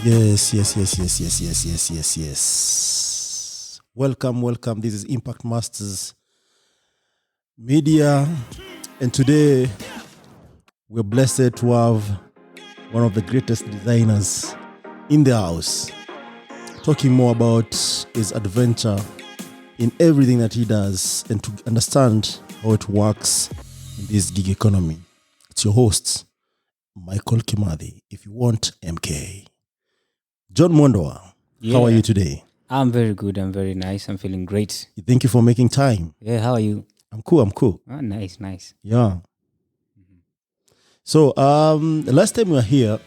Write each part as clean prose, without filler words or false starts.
Yes. Welcome. This is Impact Masters Media, and today we're blessed to have one of the greatest designers in the house, talking more about his adventure in everything that he does and to understand how it works in this gig economy. It's your host, Michael Kimathi, if you want MK. John Mwendwa, how are you today? I'm very good. I'm very nice. I'm feeling great. Thank you for making time. Yeah, how are you? I'm cool. Oh, nice. Yeah. So, last time we were here,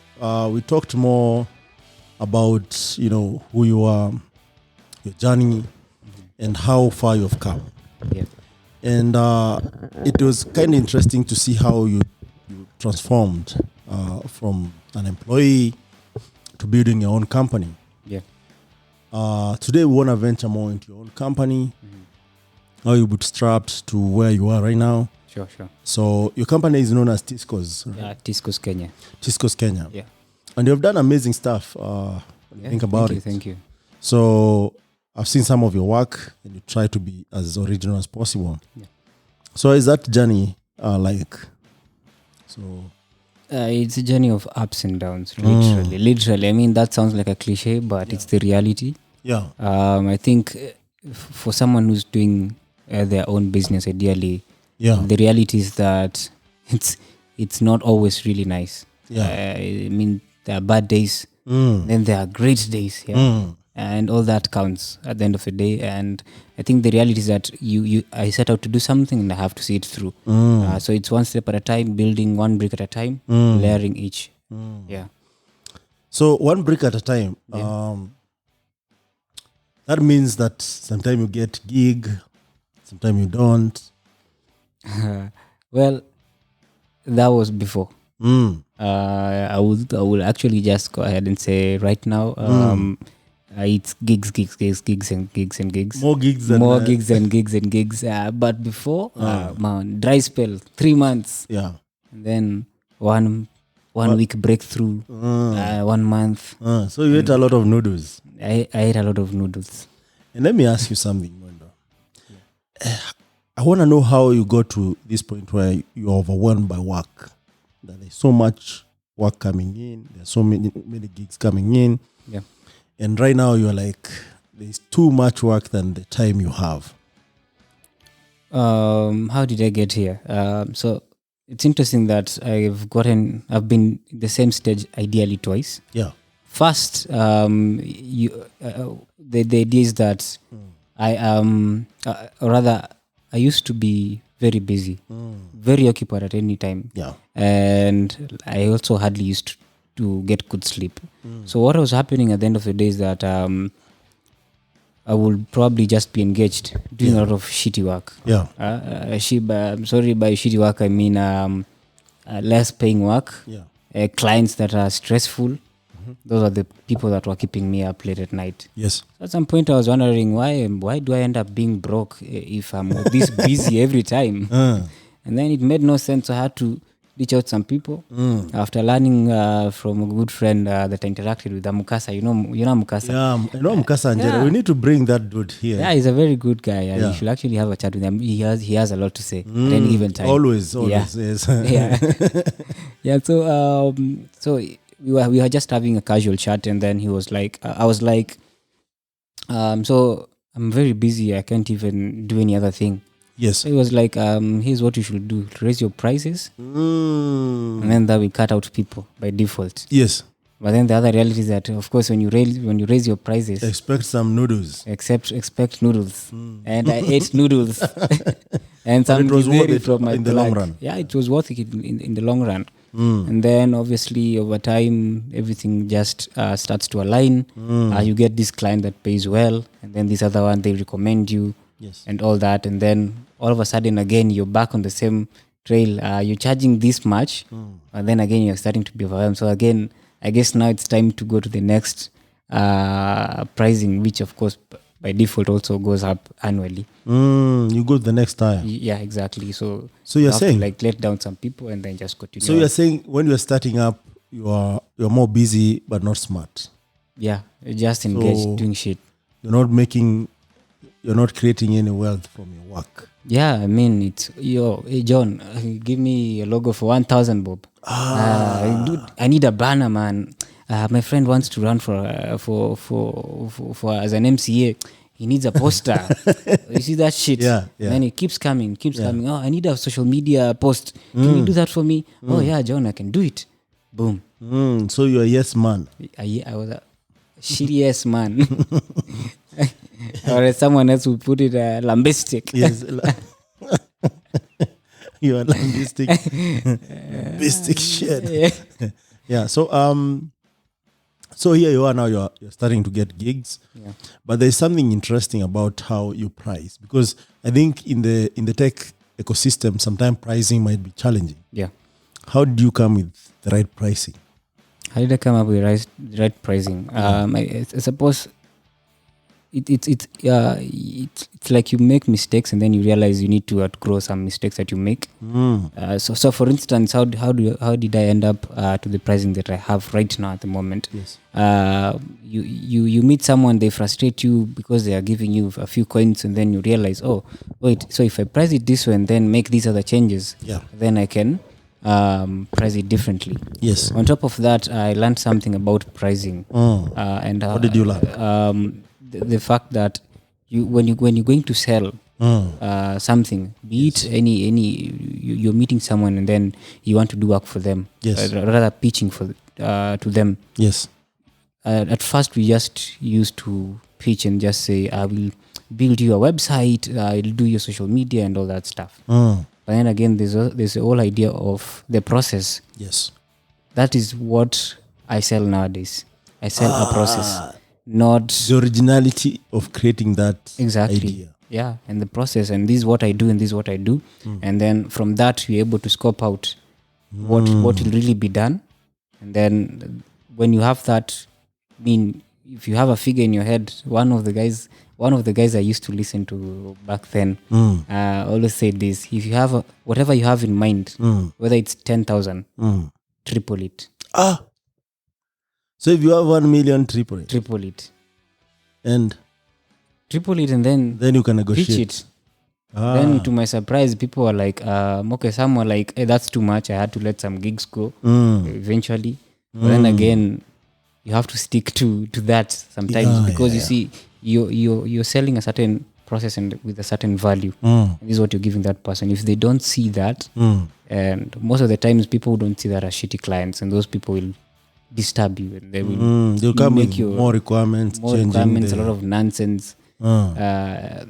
we talked more about, who you are, your journey, and how far you've come. Yeah. And it was kind of interesting to see how you transformed from an employee to building your own company. Yeah. Today we want to venture more into your own company, how you bootstrapped to where you are right now. Sure. So your company is known as Tiscos. Right? Yeah, Tiscos Kenya. Tiscos Kenya. Yeah. And you've done amazing stuff. Think about it. Thank you. So I've seen some of your work and you try to be as original as possible. Yeah. So is that journey like? So it's a journey of ups and downs, literally. I mean, that sounds like a cliche, but it's the reality. Yeah. I think for someone who's doing their own business, ideally, the reality is that it's not always really nice. Yeah. I mean, there are bad days, then there are great days. Yeah. And all that counts at the end of the day. And I think the reality is that I set out to do something and I have to see it through. So it's one step at a time, building one brick at a time, layering each. Yeah. So one brick at a time. Yeah. That means that sometimes you get gig, sometimes you don't. Well, that was before. I will actually just go ahead and say right now, it's gigs. More gigs and gigs. But before, dry spell, 3 months. Yeah. And then one week breakthrough, 1 month. So you ate a lot of noodles. I ate a lot of noodles. And let me ask you something, Mwendwa. I want to know how you got to this point where you're overwhelmed by work. That there's so much work coming in. There's so many gigs coming in. Yeah. And right now you're like, there's too much work than the time you have. How did I get here? So it's interesting that I've been in the same stage ideally twice. Yeah. First, the idea is that I used to be very busy, very occupied at any time. Yeah. And I also hardly used to get good sleep. So what was happening at the end of the day is that I would probably just be engaged doing a lot of shitty work. Yeah. I'm sorry, by shitty work I mean less paying work. Yeah. Clients that are stressful. Those are the people that were keeping me up late at night. Yes. At some point I was wondering why do I end up being broke if I'm this busy every time? And then it made no sense. So I had to reach out some people. After learning from a good friend that I interacted with, Mukasa. You know Mukasa? Yeah, I know Mukasa Angela. Yeah. We need to bring that dude here. Yeah, he's a very good guy. You should actually have a chat with him. He has a lot to say at any given time. Always, yeah. Yes. Yeah. So we were just having a casual chat, and then he was like, I was like, so I'm very busy. I can't even do any other thing. Yes. So he was like, here's what you should do: raise your prices, and then that will cut out people by default. Yes. But then the other reality is that, of course, when you raise your prices, expect some noodles. Expect noodles, and I ate noodles, and some it was worth it from my in the long run. Yeah, it was worth it in the long run. And then obviously over time everything just starts to align. You get this client that pays well, and then this other one they recommend you. Yes. And all that, and then all of a sudden again you're back on the same trail. You're charging this much, and then again you're starting to be overwhelmed. So again, I guess now it's time to go to the next pricing, which of course by default also goes up annually. You go to the next tire. Yeah, exactly. So you're saying to like let down some people and then just continue. So you're saying when you're starting up, you're more busy but not smart. Yeah, just engaged So- doing shit. You're not creating any wealth from your work. Yeah, I mean, it's hey John, give me a logo for 1,000 bob. Dude, I need a banner, man. My friend wants to run for as an MCA. He needs a poster. You see that shit? Yeah. And then it keeps coming. Oh, I need a social media post. Can you do that for me? Oh yeah, John, I can do it. Boom. So you're a yes man. I was a shitty ass man. Or as someone else would put it, lambistic. Yes. You are lambistic shit. Yeah. So here you are now. You're starting to get gigs. Yeah. But there's something interesting about how you price, because I think in the tech ecosystem, sometimes pricing might be challenging. Yeah. How do you come with the right pricing? How did I come up with right pricing? I suppose it's like you make mistakes and then you realize you need to outgrow some mistakes that you make. So for instance, how did I end up to the pricing that I have right now at the moment? Yes. You meet someone, they frustrate you because they are giving you a few coins, and then you realize, oh wait, so if I price it this way and then make these other changes, then I can price it differently. Yes. On top of that, I learned something about pricing. And What did you learn? The fact that when you're going to sell something, be it you're meeting someone and then you want to do work for them, Yes. rather pitching to them. Yes. At first, we just used to pitch and just say, I will build you a website, I'll do your social media and all that stuff. But then again, there's the whole idea of the process. Yes. That is what I sell nowadays. I sell a process, not The originality of creating that exactly. idea. Yeah, and the process, and this is what I do, and this is what I do, and then from that you're able to scope out what will really be done, and then when you have that, I mean, if you have a figure in your head, one of the guys I used to listen to back then always said this: if you have whatever you have in mind, whether it's 10,000, triple it. So if you have 1 million, triple it. Triple it. And then you can pitch negotiate. it. Then to my surprise, people were like, okay, some were like, hey, that's too much. I had to let some gigs go eventually. But then again, you have to stick to that sometimes because you see, you're selling a certain process and with a certain value. And this is what you're giving that person. If they don't see that, and most of the times people who don't see that are shitty clients, and those people will disturb you and they will they'll come make with you more requirements, a lot of nonsense. And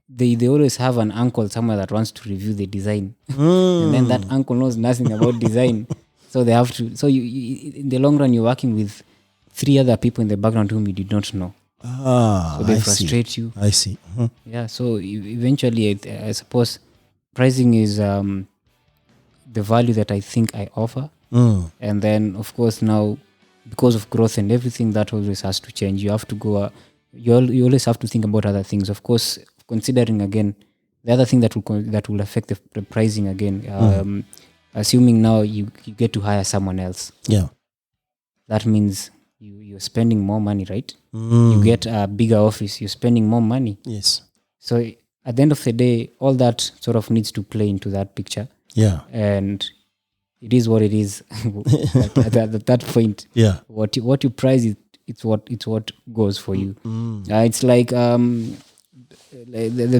they always have an uncle somewhere that wants to review the design. And then that uncle knows nothing about design. So they have to, so you in the long run, you're working with 3 other people in the background whom you did not know. So they frustrate you. I see. Yeah, so eventually, I suppose pricing is the value that I think I offer. And then, of course, now because of growth and everything, that always has to change. You have to go. You always have to think about other things. Of course, considering again the other thing that will affect the pricing again. Assuming now you get to hire someone else. Yeah, that means you're spending more money, right? You get a bigger office. You're spending more money. Yes. So at the end of the day, all that sort of needs to play into that picture. Yeah. And it is what it is at that point. Yeah. What you price it's what goes for you. It's like the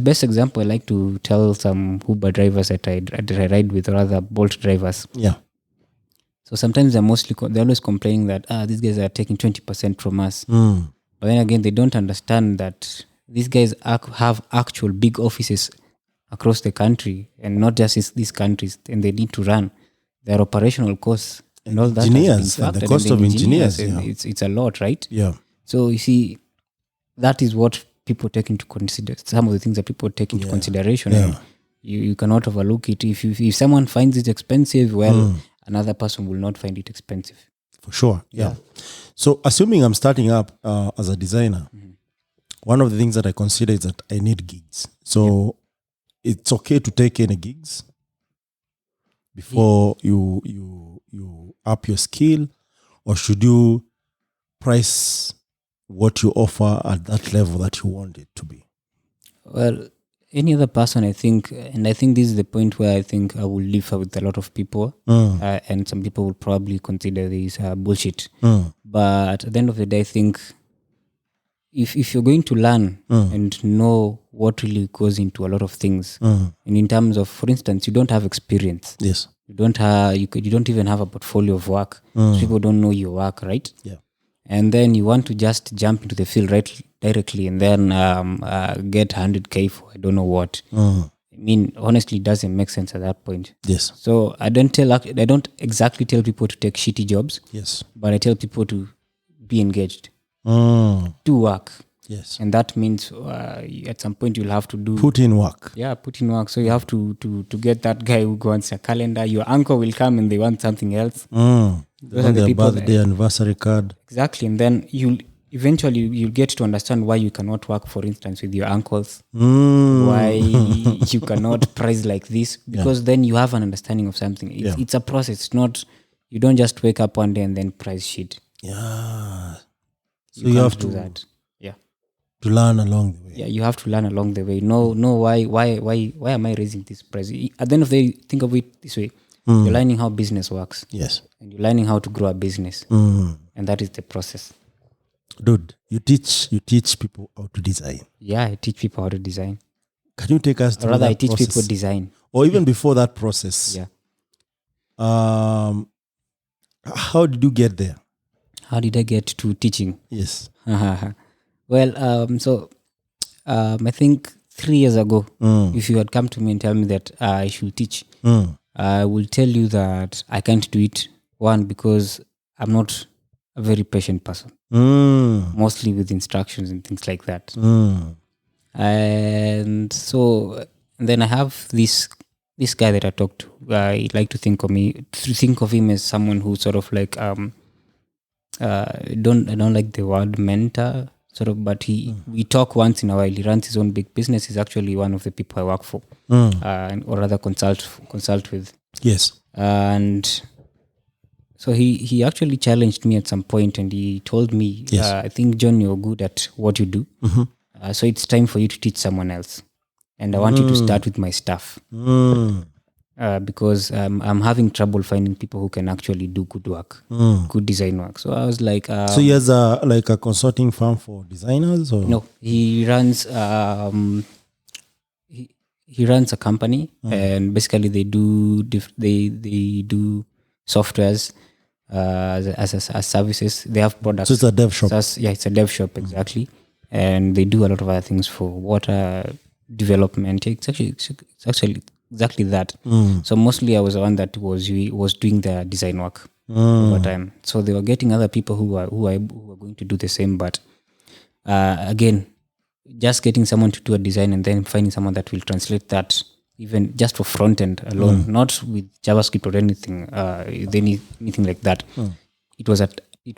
best example I like to tell some Uber drivers that I ride with, or other Bolt drivers. Yeah. So sometimes they're always complaining that these guys are taking 20% from us. But then again, they don't understand that these guys have actual big offices across the country, and not just these countries, and they need to run their operational costs and all that. Engineers, and the cost of engineers. Yeah. It's a lot, right? Yeah. So you see, that is what people take into consider. Some of the things that people take into consideration. Yeah. And you cannot overlook it. If someone finds it expensive, well, another person will not find it expensive. For sure. Yeah. So assuming I'm starting up as a designer, one of the things that I consider is that I need gigs. So it's okay to take any gigs before you up your skill, or should you price what you offer at that level that you want it to be? Well, any other person, I think, and I think this is the point where I think I will differ with a lot of people, and some people will probably consider this bullshit. But at the end of the day, I think if you're going to learn and know what really goes into a lot of things, and in terms of, for instance, you don't have experience. Yes. You don't have, you don't even have a portfolio of work. So people don't know your work, right? Yeah. And then you want to just jump into the field directly and then get 100K for I don't know what. I mean, honestly, it doesn't make sense at that point. Yes. So I don't exactly tell people to take shitty jobs. Yes. But I tell people to be engaged, Mm. do work. Yes. And that means at some point you'll have to do... Put in work. Yeah, put in work. So you have to get that guy who wants a calendar. Your uncle will come and they want something else. They want their birthday, anniversary card. Exactly. And then you'll get to understand why you cannot work, for instance, with your uncles. Why you cannot price like this. Because then you have an understanding of something. It's a process. It's not... You don't just wake up one day and then price shit. Yeah. So you have do to... that. To learn along the way. Yeah, you have to learn along the way. No, why am I raising this price? At the end of the day, think of it this way. You're learning how business works. Yes. And you're learning how to grow a business. And that is the process. Dude, you teach people how to design. Yeah, I teach people how to design. Can you take us through Rather, that I teach process? people design. Or even before that process. Yeah. How did you get there? How did I get to teaching? Yes. Well, I think 3 years ago, if you had come to me and tell me that I should teach, I will tell you that I can't do it. One, because I'm not a very patient person, mostly with instructions and things like that. And so then I have this guy that I talk to. I like to think of him as someone who sort of like I don't like the word mentor, sort of, but we talk once in a while. He runs his own big business. He's actually one of the people I work for, or rather consult with. Yes. And so he actually challenged me at some point, and he told me, I think, John, you're good at what you do. So it's time for you to teach someone else. And I want you to start with my staff. Because I'm having trouble finding people who can actually do good work, good design work. So I was like... so he has a consulting firm for designers? Or? No, he runs he runs a company, and basically they do softwares as services. They have products. So it's a dev shop. It's a dev shop, exactly. And they do a lot of other things for water development. It's actually exactly that. So mostly I was the one that was doing the design work over time. So they were getting other people who are going to do the same, but again, just getting someone to do a design and then finding someone that will translate that, even just for front end alone, not with JavaScript or anything, anything like that. It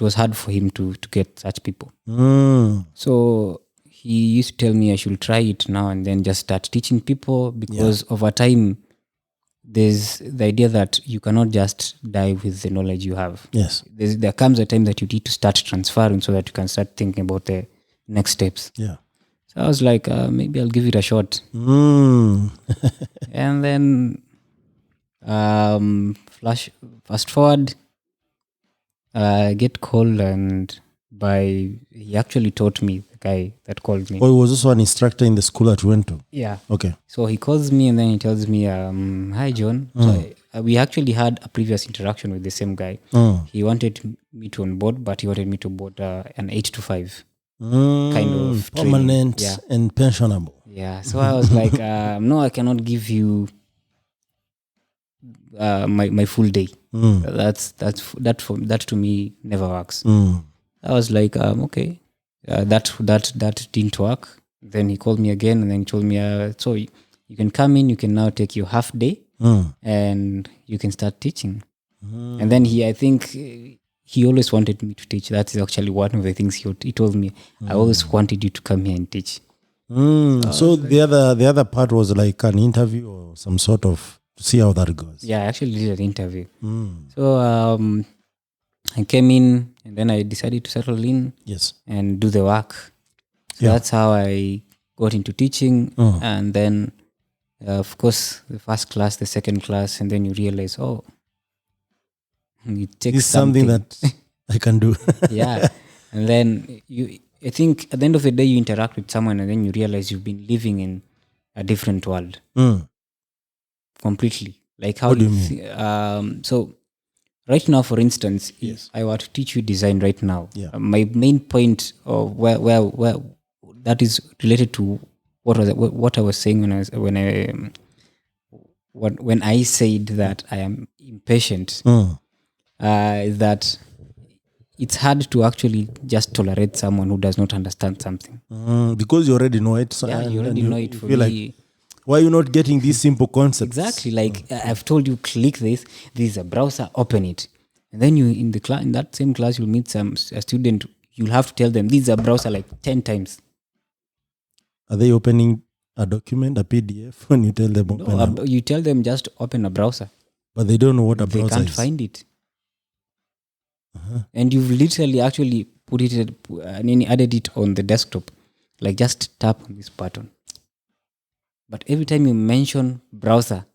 was hard for him to get such people. So he used to tell me I should try it now and then just start teaching people, because over time there's the idea that you cannot just die with the knowledge you have. Yes. There comes a time that you need to start transferring so that you can start thinking about the next steps. Yeah. So I was like, maybe I'll give it a shot. And then fast forward, get called, and he actually taught me, the guy that called me. Oh, he was also an instructor in the school that you went to? Yeah. Okay. So he calls me and then he tells me, hi, John. So we actually had a previous interaction with the same guy. He wanted me to onboard, but he wanted me to board an 8 to 5 kind of permanent and pensionable. Yeah. So I was like, no, I cannot give you my full day. That to me never works. I was like, okay, that didn't work. Then he called me again, and then he told me, so you can come in, you can now take your half day, and you can start teaching. And then I think he always wanted me to teach. That is actually one of the things he told me. I always wanted you to come here and teach. So the other part was like an interview or some sort of, to see how that goes. Yeah, I actually did an interview. So I came in and then I decided to settle in Yes. and do the work. So Yeah. that's how I got into teaching. Oh. And then, of course, the first class, the second class, and then you realize, oh, it takes It's something something. that I can do. Yeah. And then I think at the end of the day, you interact with someone and then you realize you've been living in a different world Mm. completely. Like how What do you, you mean? so right now, for instance, Yes. if I were to teach you design right now, Yeah. my main point of where that is related to what I was saying when I said that I am impatient, Mm. is that it's hard to actually just tolerate someone who does not understand something. Because you already know it. Yeah, you and already you, know it. you For feel like, me, why are you not getting these simple concepts? exactly. Like I've told you, click this. This is a browser. Open it, and then you in the class in that same class you'll meet a student. You'll have to tell them this is a browser like 10 times. Are they opening a document, a PDF, when you tell them open No, you tell them just open a browser. but they don't know what a They browser can't is. find it, and you've literally actually put it and then added it on the desktop. Like just tap on this button. But every time you mention browser,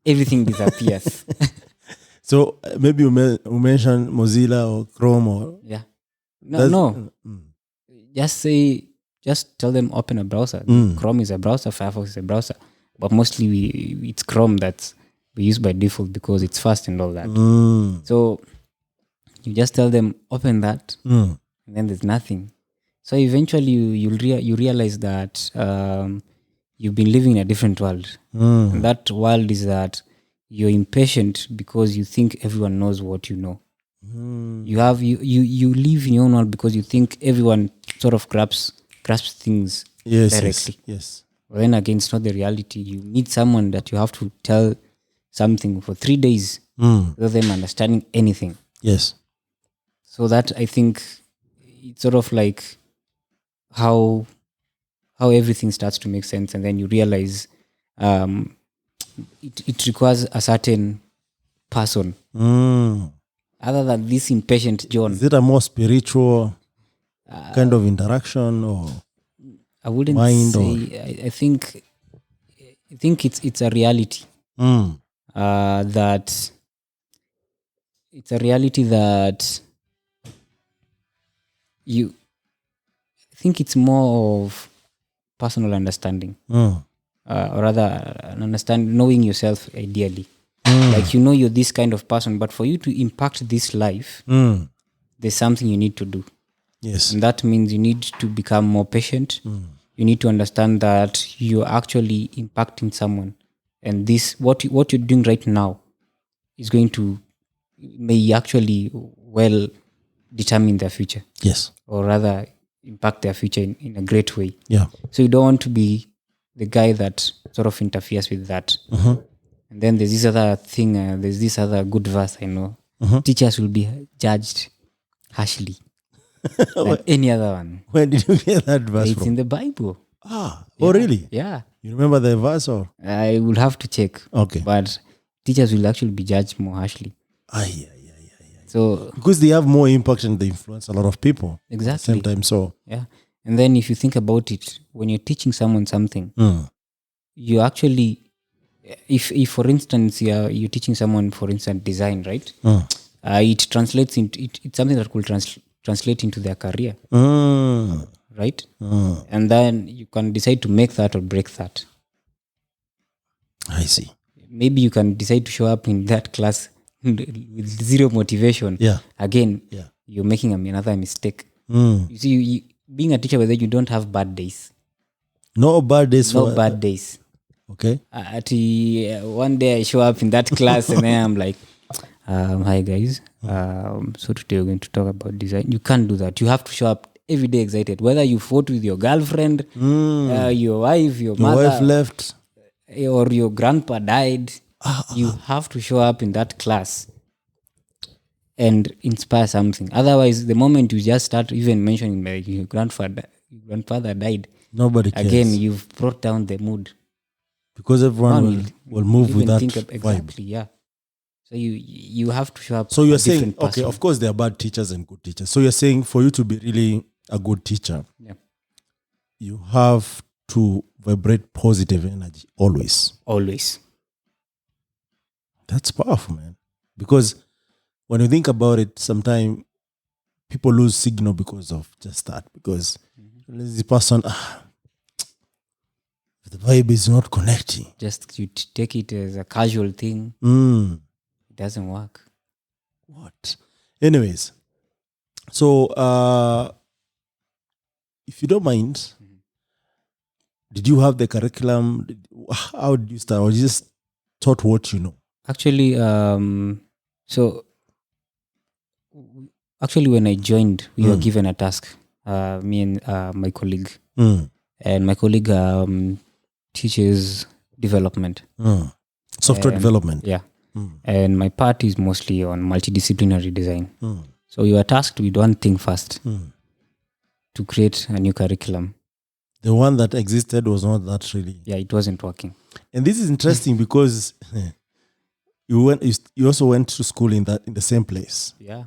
everything disappears. So maybe you mention Mozilla or Chrome or Yeah. No, that's- no. Mm. Just tell them open a browser. Chrome is a browser, Firefox is a browser. But mostly it's Chrome that's we use by default because it's fast and all that. Mm. So you just tell them open that, Mm. and then there's nothing. So eventually you realize that you've been living in a different world. Mm. And that world is that you're impatient because you think everyone knows what you know. You live in your own world because you think everyone sort of grasps things Yes, directly. yes. But then again, it's not the reality. You meet someone that you have to tell something for 3 days without them understanding anything. Yes. So that I think it's sort of like how everything starts to make sense, and then you realize it requires a certain person Mm. other than this impatient John. Is it a more spiritual kind of interaction or I wouldn't mind say. I think it's a reality that it's a reality that you. I think it's more of personal understanding, or rather, an knowing yourself ideally. Like you're this kind of person, but for you to impact this life, there's something you need to do. Yes. And that means you need to become more patient. You need to understand that you're actually impacting someone. And this, what you're doing right now is going to, may actually well determine their future. Yes. Or rather impact their future in a great way. Yeah. So you don't want to be the guy that sort of interferes with that. And then there's this other thing, there's this other good verse I know. Teachers will be judged harshly than any other one. Where did you get that verse It's from? in the Bible. Oh, really? Yeah. You remember the verse or? I will have to check. Okay. But teachers will actually be judged more harshly. Yeah. So Because they have more impact and they influence a lot of people. exactly. At the same time, so. Yeah. And then if you think about it, when you're teaching someone something, you actually, if for instance you're teaching someone, for instance, design, right? It translates into it's something that could translate into their career, right? And then you can decide to make that or break that. I see. Maybe you can decide to show up in that class with zero motivation. Yeah. Again, Yeah. you're making another mistake. You see, being a teacher, whether you don't have bad days. No bad days. No bad days. Okay. One day I show up in that class and then I'm like, hi guys. So today we're going to talk about design. You can't do that. You have to show up every day excited. Whether you fought with your girlfriend, your wife, your mother, wife left, or your grandpa died, you have to show up in that class and inspire something. Otherwise, the moment you just start even mentioning like your grandfather died, nobody cares. again, you've brought down the mood. Because everyone will move with that vibe. Exactly, yeah. So you have to show up. So you're a saying, different person. okay, of course there are bad teachers and good teachers. So you're saying for you to be really a good teacher, Yeah. you have to vibrate positive energy always. Always. That's powerful, man. Because when you think about it, sometimes people lose signal because of just that. Because the person, the vibe is not connecting. Just you take it as a casual thing. It doesn't work. What? Anyways, so if you don't mind, did you have the curriculum? How did you start? Or you just taught what you know? Actually, when I joined, we were given a task. Me and my colleague, and my colleague teaches development, Software development. yeah, and my part is mostly on multidisciplinary design. So we were tasked with one thing first, to create a new curriculum. The one that existed was not that really. Yeah, it wasn't working. And this is interesting because you also went to school in the same place. Yeah.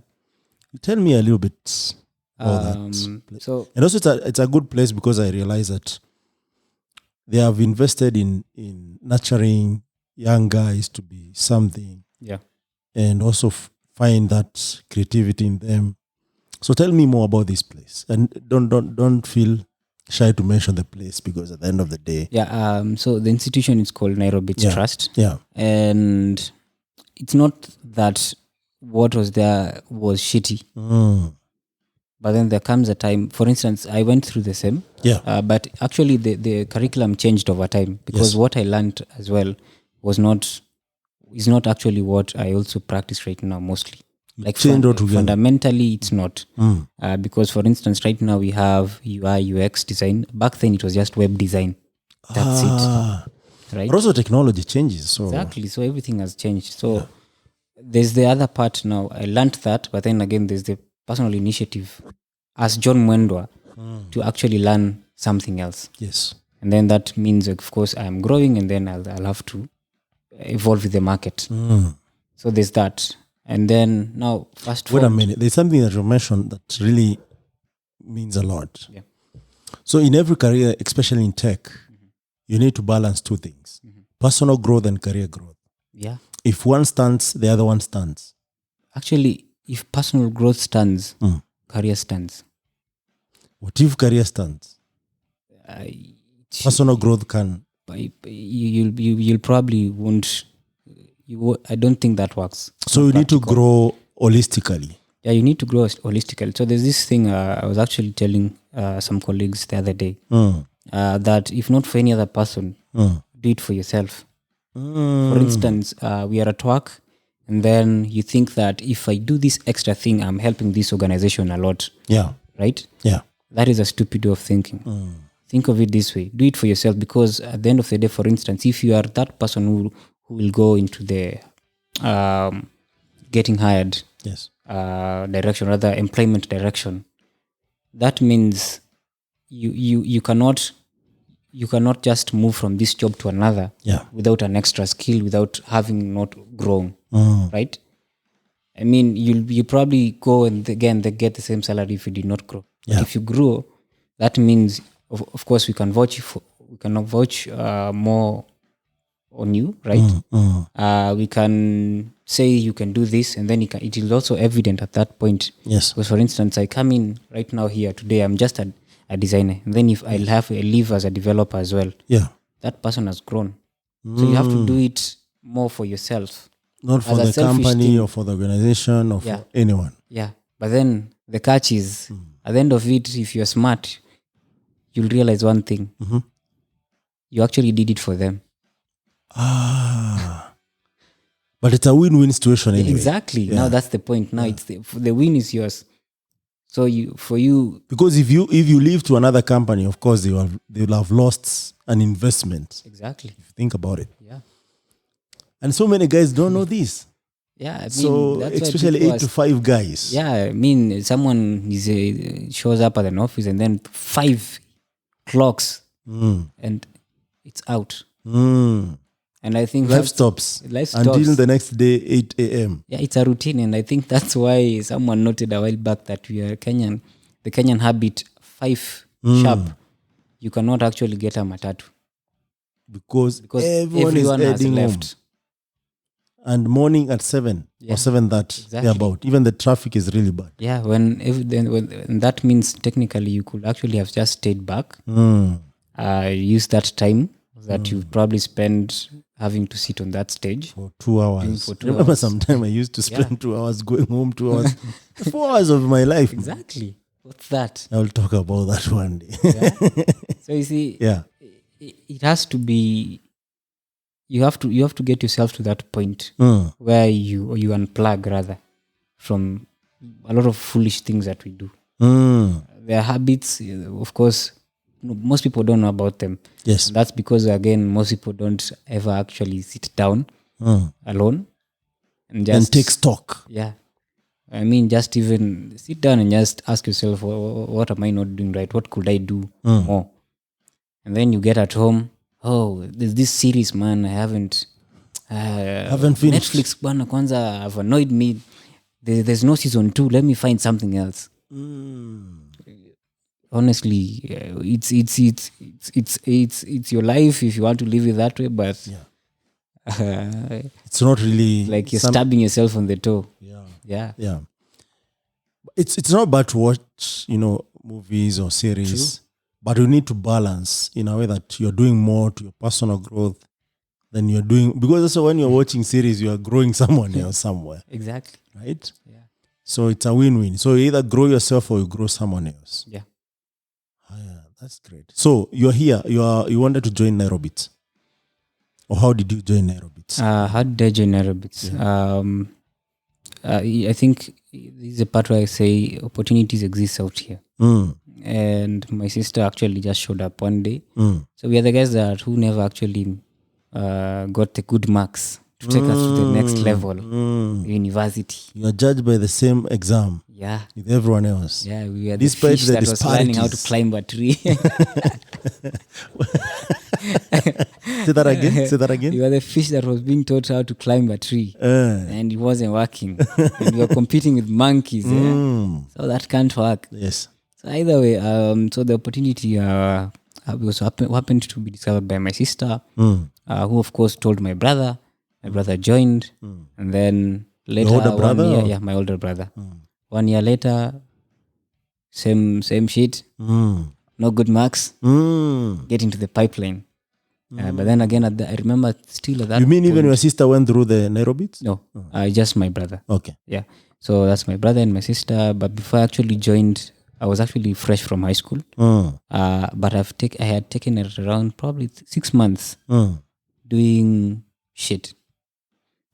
Tell me a little bit about that. So And also it's a good place because I realize that they have invested in nurturing young guys to be something. yeah. And also find that creativity in them. So tell me more about this place. And don't feel shy to mention the place because at the end of the day. Yeah. So the institution is called Nairobi Trust. Yeah. And it's not that what was there was shitty. But then there comes a time, for instance, I went through the same. Yeah. But actually the curriculum changed over time because what I learned as well is not actually what I also practice right now mostly. Like fundamentally, it's not. Because for instance, right now we have UI, UX design. Back then it was just web design. That's it. Right? But also technology changes. So Exactly. So everything has changed. So there's the other part now. I learned that, but then again, there's the personal initiative as John Mwendwa to actually learn something else. Yes. And then that means, of course, I'm growing and then I'll have to evolve with the market. So there's that. And then now, fast forward. Wait a minute. There's something that you mentioned that really means a lot. Yeah. So in every career, especially in tech, you need to balance two things. Personal growth and career growth. Yeah. If one stands, the other one stands. Actually, if personal growth stands, career stands. What if career stands? Personal growth can. You'll probably won't. I don't think that works. So you need to grow holistically. Yeah, you need to grow holistically. So there's this thing I was actually telling some colleagues the other day that if not for any other person, do it for yourself. For instance, we are at work and then you think that if I do this extra thing, I'm helping this organization a lot. Yeah. Right? Yeah. That is a stupid way of thinking. Think of it this way. Do it for yourself because at the end of the day, for instance, if you are that person who will go into the getting hired direction, rather employment direction, that means you cannot just move from this job to another without an extra skill, without having not grown, right? I mean, you probably go and again they get the same salary if you did not grow. But if you grow, that means of course we can vouch more on you, right? We can say you can do this, and then it is also evident at that point. Yes. Because for instance, I come in right now here today, I'm just a designer, and then if I'll have a leave as a developer as well, that person has grown. So you have to do it more for yourself, not for the company or for the organization or for anyone. Yeah, but then the catch is at the end of it, if you're smart, you'll realize one thing: you actually did it for them. But it's a win-win situation anyway. Exactly. Now that's the point. Now it's the win is yours. So for you, because if you leave to another company, of course they'll have lost an investment. Exactly. If you think about it. Yeah. And so many guys don't know this. Yeah. I mean, so that's especially 8 to 5 guys. Yeah. I mean, someone shows up at an office and then 5 clocks and it's out. And I think Life stops life until stops. the next day, 8 a.m. Yeah, it's a routine, and I think that's why someone noted a while back that we are Kenyan. The Kenyan habit 5 sharp, you cannot actually get a matatu Because because everyone is everyone has heading home. left. And morning at 7 Yeah, or 7:30, exactly. about. Even the traffic is really bad. Yeah, when that means technically you could actually have just stayed back, use that time that you've probably spent having to sit on that stage. For 2 hours. for 2 Remember, hours. sometime I used to spend 2 hours going home, 2 hours, 4 hours of my life. Exactly. What's that? I will talk about that one day. Yeah. So you see, Yeah. it has to be. You have to get yourself to that point Mm. where you unplug rather from a lot of foolish things that we do. Mm. Their habits, of course, most people don't know about them. Yes. And that's because, again, most people don't ever actually sit down alone and And just take stock. Yeah, I mean, just even sit down and just ask yourself, what am I not doing right? What could I do more? And then you get at home. Oh, there's this series, man. I haven't finished. Netflix, bwana, kwanza have annoyed me. There's no season 2. Let me find something else. Honestly, it's your life if you want to live it that way. But It's not really like you're stabbing yourself on the toe. Yeah. Yeah. It's not bad to watch, movies or series, but you need to balance in a way that you're doing more to your personal growth than you're doing, because also when you're watching series, you are growing someone else somewhere, Exactly. right? Yeah. So it's a win-win. So you either grow yourself or you grow someone else. Yeah. Yeah, that's great. So you're here. You wanted to join Nairobit, or how did you join Nairobit? How did I join aerobics? I think this is a part where I say opportunities exist out here. And my sister actually just showed up one day. So we are the guys who never actually got the good marks to take us to the next level, university. You are judged by the same exam Yeah. with everyone else. Yeah, we were the Despite fish the that was learning how to disparities. climb a tree. Say that again. We were the fish that was being taught how to climb a tree. And it wasn't working. And we were competing with monkeys. So that can't work. Yes. So either way, so the opportunity happened to be discovered by my sister, who of course told my brother. My brother joined, and then later, Your older brother? 1 year, my older brother. 1 year later, same shit. No good marks. Get into the pipeline. But then again, I remember still at that. You mean point, even your sister went through the Nairobit? No, just my brother. Okay. Yeah. So that's my brother and my sister. But before I actually joined, I was actually fresh from high school. But I had taken it around probably 6 months doing shit.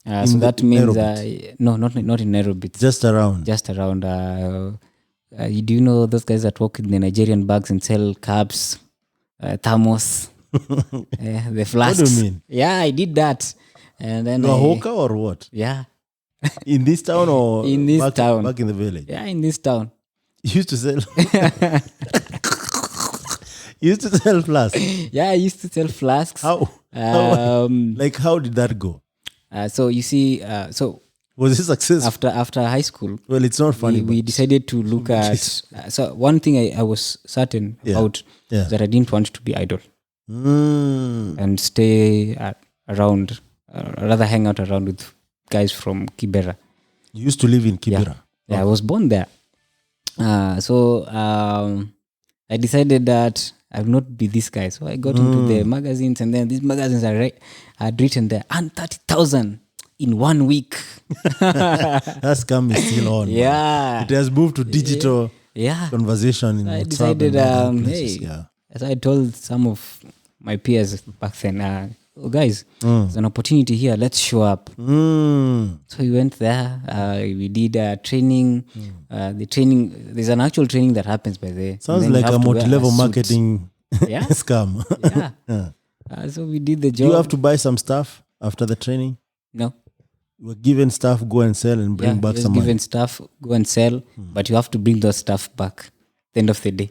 So that means no, not in Nairobi. Just around. Just around. Do you know those guys that walk in the Nigerian bags and sell cups, thermos, the flasks? What do you mean? Yeah, I did that. And then You're a hawker or what? Yeah. In this town or In this town. back in the village? Yeah, in this town. You used to sell. You used to sell flasks. Yeah, I used to sell flasks. How? Like how did that go? So you see, so Was it successful? after high school, Well, it's not funny. we decided to look at. So one thing I was certain about is that I didn't want to be idle and stay around, rather hang out around with guys from Kibera. You used to live in Kibera. Yeah, I was born there. So I decided that I will not be this guy. So I got into the magazines, and then these magazines had written there, and 30,000 in 1 week. That scam is still on. Yeah. Man. It has moved to digital conversation in I WhatsApp decided, and other places. hey, as I told some of my peers back then, guys, there's an opportunity here. Let's show up. So we went there. We did training. The training, there's an actual training that happens by there. Sounds like a multi-level marketing scam. Yeah. So we did the job. Do you have to buy some stuff after the training? No. You were given stuff, go and sell and bring back some given money. stuff, go and sell, but you have to bring those stuff back at the end of the day.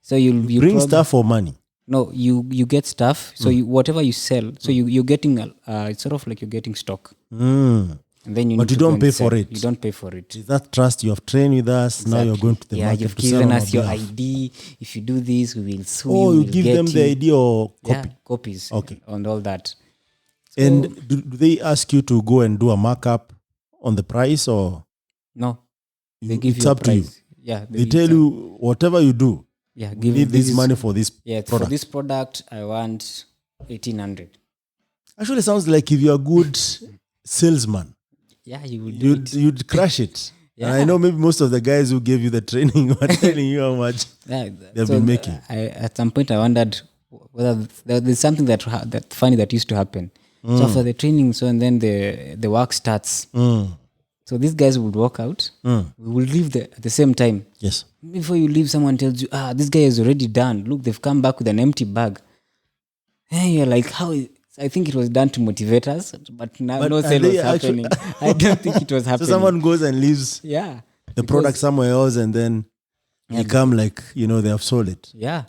So you Bring stuff for money. No, you get stuff. So whatever you sell, so you're getting it's sort of like you're getting stock, Mm. and then you But need you to go don't and pay sell. for it. You don't pay for it. Is that trust you have trained with us? Now you're going to the market you've to sell given on us our your behalf. ID. If you do this, we will sue Oh, you. you give them the idea or copy. Yeah, copies. Okay. And all that. And do they ask you to go and do a markup on the price, or No, they you, give it's you a up to you? price. Yeah, They tell you whatever you do. Yeah, We need this money for this for product. this product. I want 1,800. Actually, sounds like if you're a good salesman, Yeah, you will do it. you'd crash it. Yeah. And I know maybe most of the guys who gave you the training were telling you how much Yeah, they've been making. At some point, I wondered whether there's something that funny that used to happen. So for the training, and then the work starts. So these guys would walk out. We will leave at the same time. Yes. Before you leave, someone tells you, this guy is already done. Look, they've come back with an empty bag. And you're like, I think it was done to motivate us, but now no sale was happening. I don't think it was happening. So someone goes and leaves the product somewhere else, and then they come like, they have sold it. Yeah.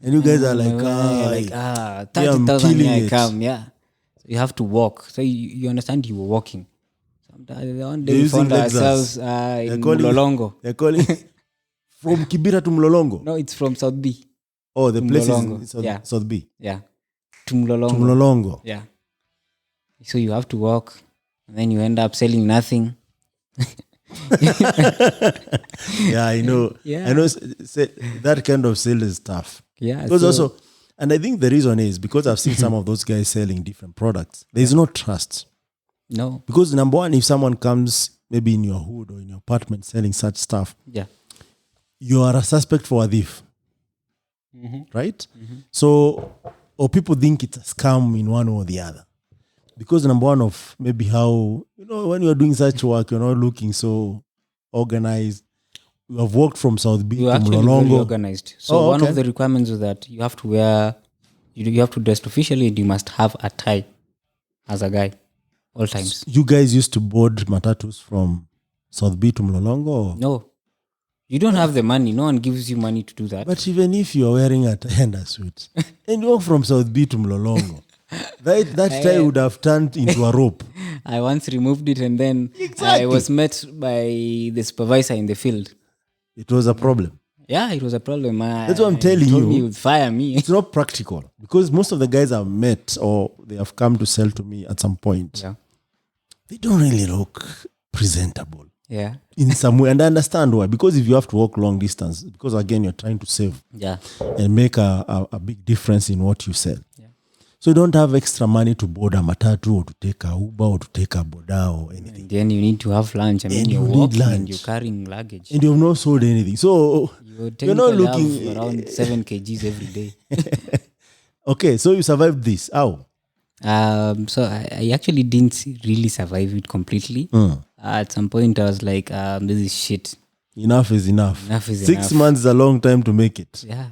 And you guys are like, 30,000 here I come. Yeah. So you have to walk. So you understand you were walking. One day we found ourselves in Mlolongo. They're calling from Kibera to Mlolongo? No, it's from South B. Oh, the place is South B. Yeah. To Mlolongo. To Mlolongo. Yeah. So you have to walk, and then you end up selling nothing. Yeah, I know. Yeah. I know that kind of sale is tough. Yeah. Because also, and I think the reason is because I've seen some of those guys selling different products. There is no trust. No. Because number one, if someone comes maybe in your hood or in your apartment selling such stuff, you are a suspect for a thief. Right? So, or people think it's a scam in one or the other. Because number one of maybe how, when you're doing such work, you're not looking so organized. You have worked from South B to Mlolongo. Very organized. So one of the requirements is that you have to wear, you have to dress officially, and you must have a tie as a guy. All times. You guys used to board matatus from South B to Mlolongo? Or? No. You don't have the money. No one gives you money to do that. But even if you're wearing a tie and a suit, and you walk from South B to Mlolongo, that tie would have turned into a rope. I once removed it, and then I was met by the supervisor in the field. It was a problem. Yeah, it was a problem. That's what I'm telling you. He would fire me. It's not practical because most of the guys I've met or they have come to sell to me at some point. Yeah. They don't really look presentable. Yeah. In some way. And I understand why. Because if you have to walk long distance, because again, you're trying to save and make a big difference in what you sell. Yeah. So you don't have extra money to board a matatu or to take a Uber or to take a boda or anything. And then you need to have lunch. I mean, you're walking and you're carrying luggage. And you've not sold anything. So you're not looking... have around 7 kgs every day. Okay, so you survived this. How? So I actually didn't really survive it completely. At some point, I was like, this is shit. Enough is enough. Enough is 6 months is a long time to make it. Yeah.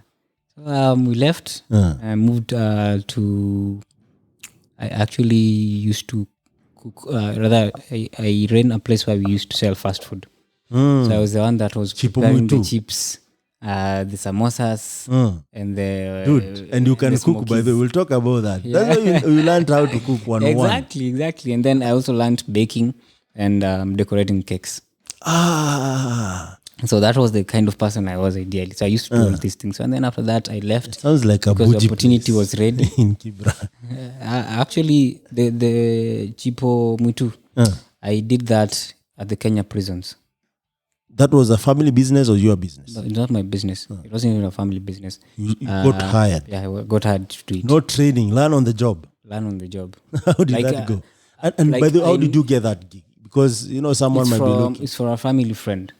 So we left. I moved to... I actually used to cook. I ran a place where we used to sell fast food. So I was the one that was preparing the chips, the samosas, and the... Dude, and you can cook, by the way. We'll talk about that. Yeah. That's why you learned how to cook 101. Exactly. And then I also learned baking and decorating cakes. So that was the kind of person I was ideally. So I used to do all these things. And then after that, I left. It sounds like a because the opportunity was ready. In Kibra. Actually, the Chipo Mutu, I did that at the Kenya prisons. That was a family business or your business? No, it's not my business. It wasn't even a family business. You got hired? Yeah, I got hired to do it. No training, learn on the job. Learn on the job. How did that go? And by the way, how did you get that gig? Because, someone might be looking. It's for a family friend.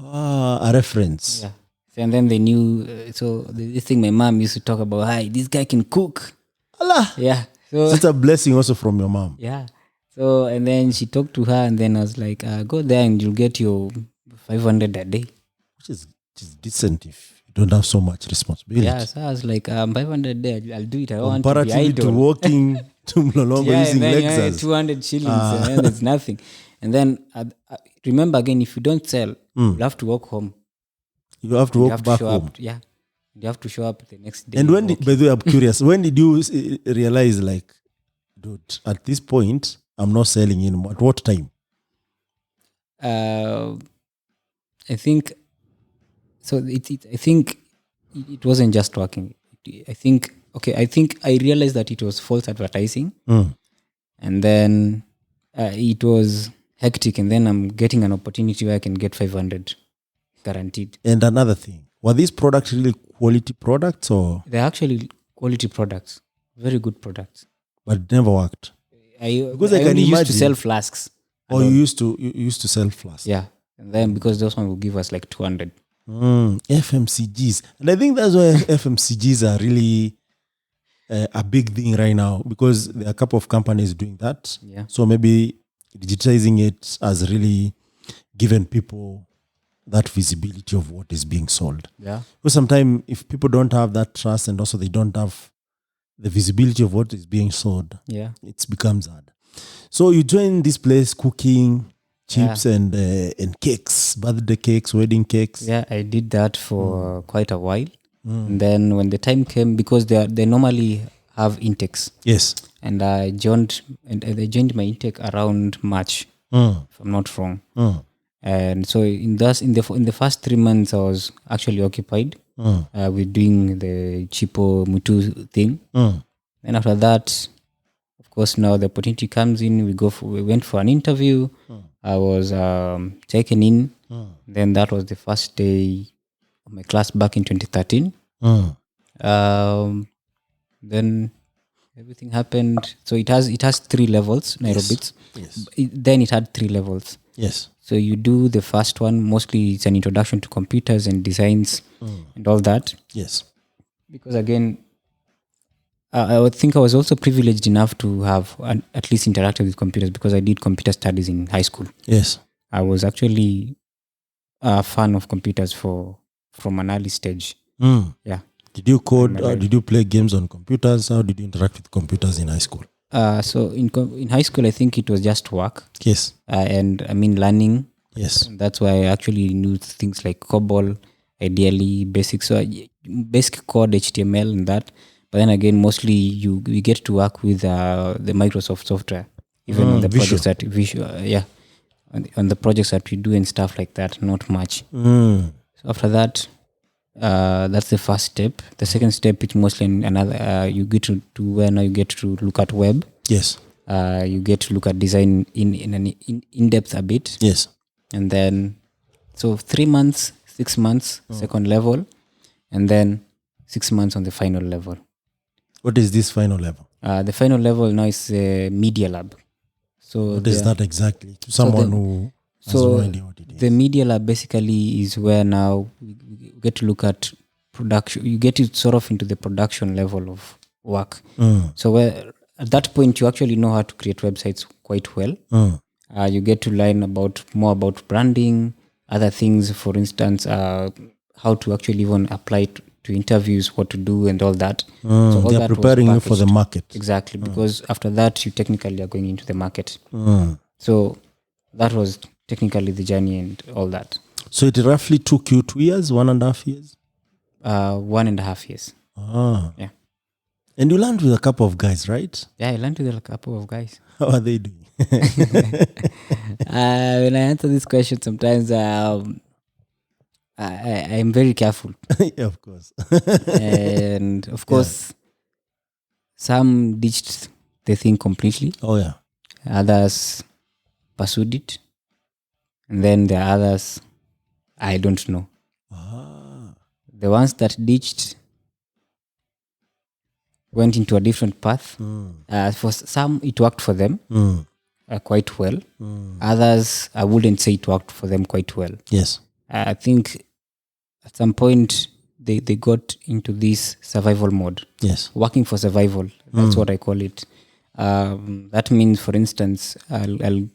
A reference. Yeah. And then they knew, so this thing my mom used to talk about, hi, this guy can cook. Allah. Yeah. So it's a blessing also from your mom. Yeah. So, and then she talked to her, and then I was like, go there and you'll get your 500 a day. Which is decent if you don't have so much responsibility. Yeah, so I was like, 500 a day, I'll do it. I don't want to be idle. To walking to Mlolongo using Lexus. 200 shillings, and then it's nothing. And then, remember again, if you don't sell, you'll have to walk home. You have to walk back home. Yeah. You have to show up the next day. And when, by the way, I'm curious, when did you realize, like, dude, at this point, I'm not selling anymore? At what time? I think so. I think it wasn't just working. I think I realized that it was false advertising, and then it was hectic. And then I'm getting an opportunity where I can get 500 guaranteed. And another thing, were these products really quality products, or They're actually quality products, very good products. but it never worked? Because I only used to sell flasks. Or you used to sell flasks? Yeah, and then because those ones will give us like 200. FMCGs, and I think that's why FMCGs are really a big thing right now, because there are a couple of companies doing that. Yeah. So maybe digitizing it has really given people that visibility of what is being sold. Yeah. Because sometimes if people don't have that trust, and also they don't have the visibility of what is being sold, Yeah. it becomes hard. So you join this place cooking chips and cakes, birthday cakes, wedding cakes. Yeah, I did that for quite a while. And then when the time came, because they normally have intakes. Yes. And I joined my intake around March, if I'm not wrong. And so in the first 3 months, I was actually occupied with doing the Chipo Mutu thing. And after that, of course, now the opportunity comes in. We went for an interview. I was taken in. Then that was the first day of my class back in 2013. Then everything happened. So it has 3 levels, Nairobi's. Yes. Then it had 3 levels. Yes. So you do the first one. Mostly it's an introduction to computers and designs and all that. Yes. Because again, I would think I was also privileged enough to have at least interacted with computers, because I did computer studies in high school. Yes. I was actually a fan of computers from an early stage. Yeah. Did you code? Did you play games on computers? How did you interact with computers in high school? So in high school, I think it was just work. Yes. And I mean learning. Yes. That's why I actually knew things like COBOL, ideally basic. So basic code, HTML, and that. But then again, mostly we get to work with the Microsoft software, even on the projects that on the projects that we do and stuff like that. Not much. So after that, that's the first step. The second step is mostly another. You get to where now you get to look at web. Yes. You get to look at design in depth a bit. Yes. And then, so 3 months, 6 months, second level, and then 6 months on the final level. What is this final level? The final level now is a media lab. So what is that exactly? To someone who has no idea what it is. The media lab basically is where now we get to look at production. You get it sort of into the production level of work. So where at that point you actually know how to create websites quite well. You get to learn more about branding, other things. For instance, how to actually even apply to interviews, what to do, and all that. So all they're that preparing you for the market. Exactly, because after that you technically are going into the market. So that was technically the journey and all that. So it roughly took you 2 years, 1.5 years? 1.5 years. Yeah. And you learned with a couple of guys, right? Yeah, I learned with a couple of guys. How are they doing? When I answer this question, sometimes I'm very careful. Yeah, of course. And of course, some ditched the thing completely. Oh, yeah. Others pursued it. And then there are others, I don't know. The ones that ditched went into a different path. For some, it worked for them quite well. Others, I wouldn't say it worked for them quite well. Yes. I think at some point they got into this survival mode. Yes. Working for survival. That's what I call it. That means, for instance, I'll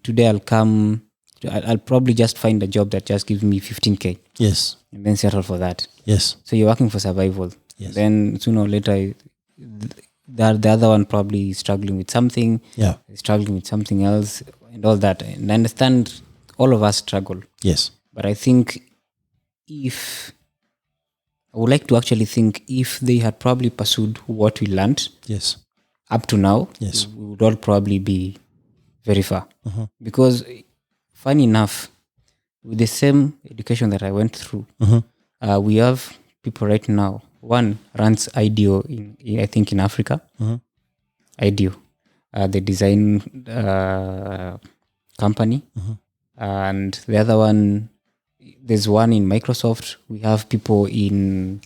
probably just find a job that just gives me 15K. Yes. And then settle for that. Yes. So you're working for survival. Yes. Then sooner or later, the other one probably is struggling with something. Yeah. Struggling with something else and all that. And I understand all of us struggle. Yes. But I think if I would like to actually think if they had probably pursued what we learned Yes. up to now, Yes. we would all probably be very far. Because, funny enough, with the same education that I went through, we have people right now. One runs IDEO I think in Africa. IDEO, the design company, and the other one. There's one in Microsoft. We have people in